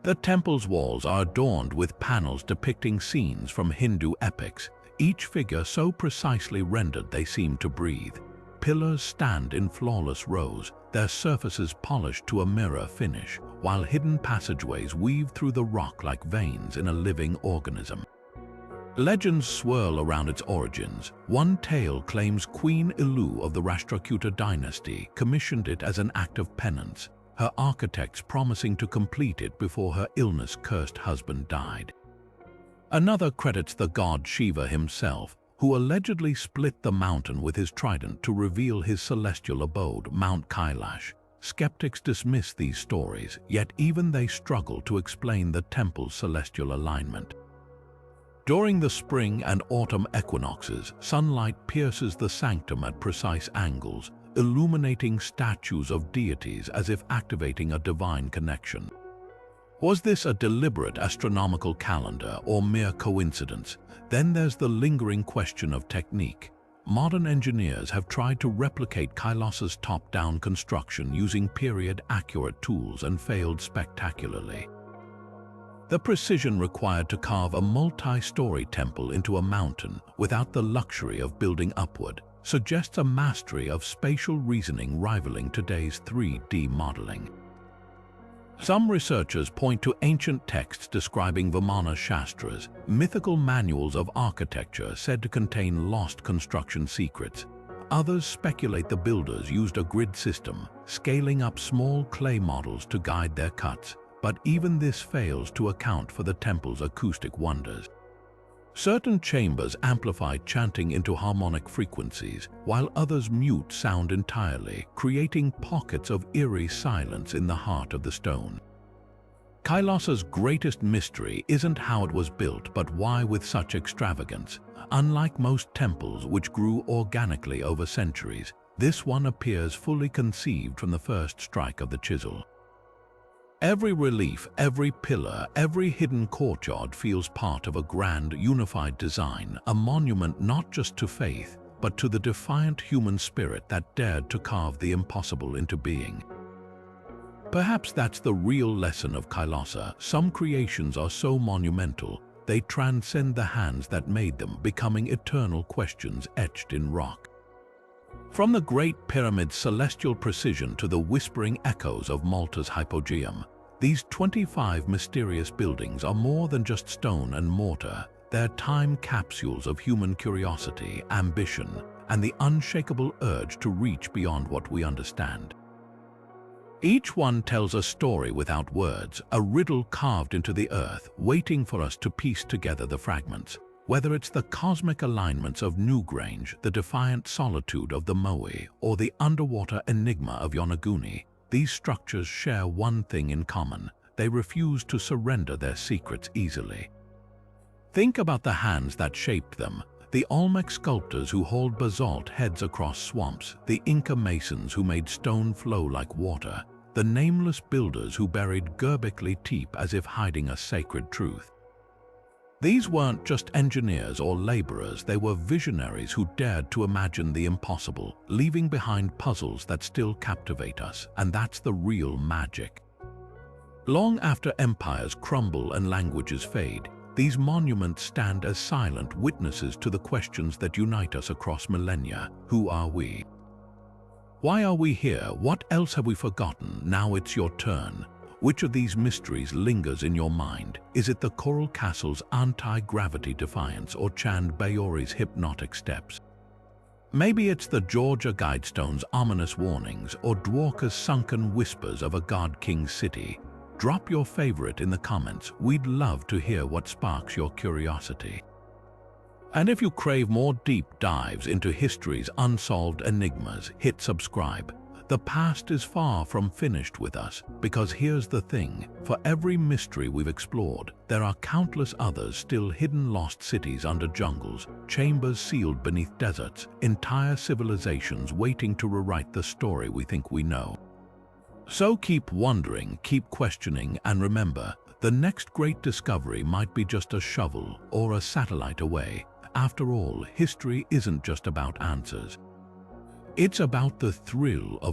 Speaker 1: The temple's walls are adorned with panels depicting scenes from Hindu epics, each figure so precisely rendered they seem to breathe. Pillars stand in flawless rows, their surfaces polished to a mirror finish, while hidden passageways weave through the rock like veins in a living organism. Legends swirl around its origins. One tale claims Queen Ilu of the Rashtrakuta dynasty commissioned it as an act of penance, her architects promising to complete it before her illness-cursed husband died. Another credits the god Shiva himself, who allegedly split the mountain with his trident to reveal his celestial abode, Mount Kailash. Skeptics dismiss these stories, yet even they struggle to explain the temple's celestial alignment. During the spring and autumn equinoxes, sunlight pierces the sanctum at precise angles, illuminating statues of deities as if activating a divine connection. Was this a deliberate astronomical calendar or mere coincidence? Then there's the lingering question of technique. Modern engineers have tried to replicate Kailasa's top-down construction using period-accurate tools and failed spectacularly. The precision required to carve a multi-story temple into a mountain without the luxury of building upward suggests a mastery of spatial reasoning rivaling today's 3D modeling. Some researchers point to ancient texts describing Vimana Shastras, mythical manuals of architecture said to contain lost construction secrets. Others speculate the builders used a grid system, scaling up small clay models to guide their cuts, but even this fails to account for the temple's acoustic wonders. Certain chambers amplified chanting into harmonic frequencies, while others mute sound entirely, creating pockets of eerie silence in the heart of the stone. Kailasa's greatest mystery isn't how it was built, but why with such extravagance. Unlike most temples which grew organically over centuries, this one appears fully conceived from the first strike of the chisel. Every relief, every pillar, every hidden courtyard feels part of a grand, unified design, a monument not just to faith, but to the defiant human spirit that dared to carve the impossible into being. Perhaps that's the real lesson of Kailasa. Some creations are so monumental, they transcend the hands that made them, becoming eternal questions etched in rock. From the Great Pyramid's celestial precision to the whispering echoes of Malta's Hypogeum, these 25 mysterious buildings are more than just stone and mortar. They're time capsules of human curiosity, ambition, and the unshakable urge to reach beyond what we understand. Each one tells a story without words, a riddle carved into the earth, waiting for us to piece together the fragments. Whether it's the cosmic alignments of Newgrange, the defiant solitude of the Moai, or the underwater enigma of Yonaguni, these structures share one thing in common: they refuse to surrender their secrets easily. Think about the hands that shaped them, the Olmec sculptors who hauled basalt heads across swamps, the Inca masons who made stone flow like water, the nameless builders who buried Göbekli Tepe as if hiding a sacred truth. These weren't just engineers or laborers, they were visionaries who dared to imagine the impossible, leaving behind puzzles that still captivate us, and that's the real magic. Long after empires crumble and languages fade, these monuments stand as silent witnesses to the questions that unite us across millennia. Who are we? Why are we here? What else have we forgotten? Now it's your turn. Which of these mysteries lingers in your mind? Is it the Coral Castle's anti-gravity defiance or Chand Baori's hypnotic steps? Maybe it's the Georgia Guidestones' ominous warnings or Dwarka's sunken whispers of a god-king city. Drop your favorite in the comments. We'd love to hear what sparks your curiosity. And if you crave more deep dives into history's unsolved enigmas, hit subscribe. The past is far from finished with us, because here's the thing: for every mystery we've explored, there are countless others still hidden, lost cities under jungles, chambers sealed beneath deserts, entire civilizations waiting to rewrite the story we think we know. So keep wondering, keep questioning, and remember, the next great discovery might be just a shovel or a satellite away. After all, history isn't just about answers. It's about the thrill of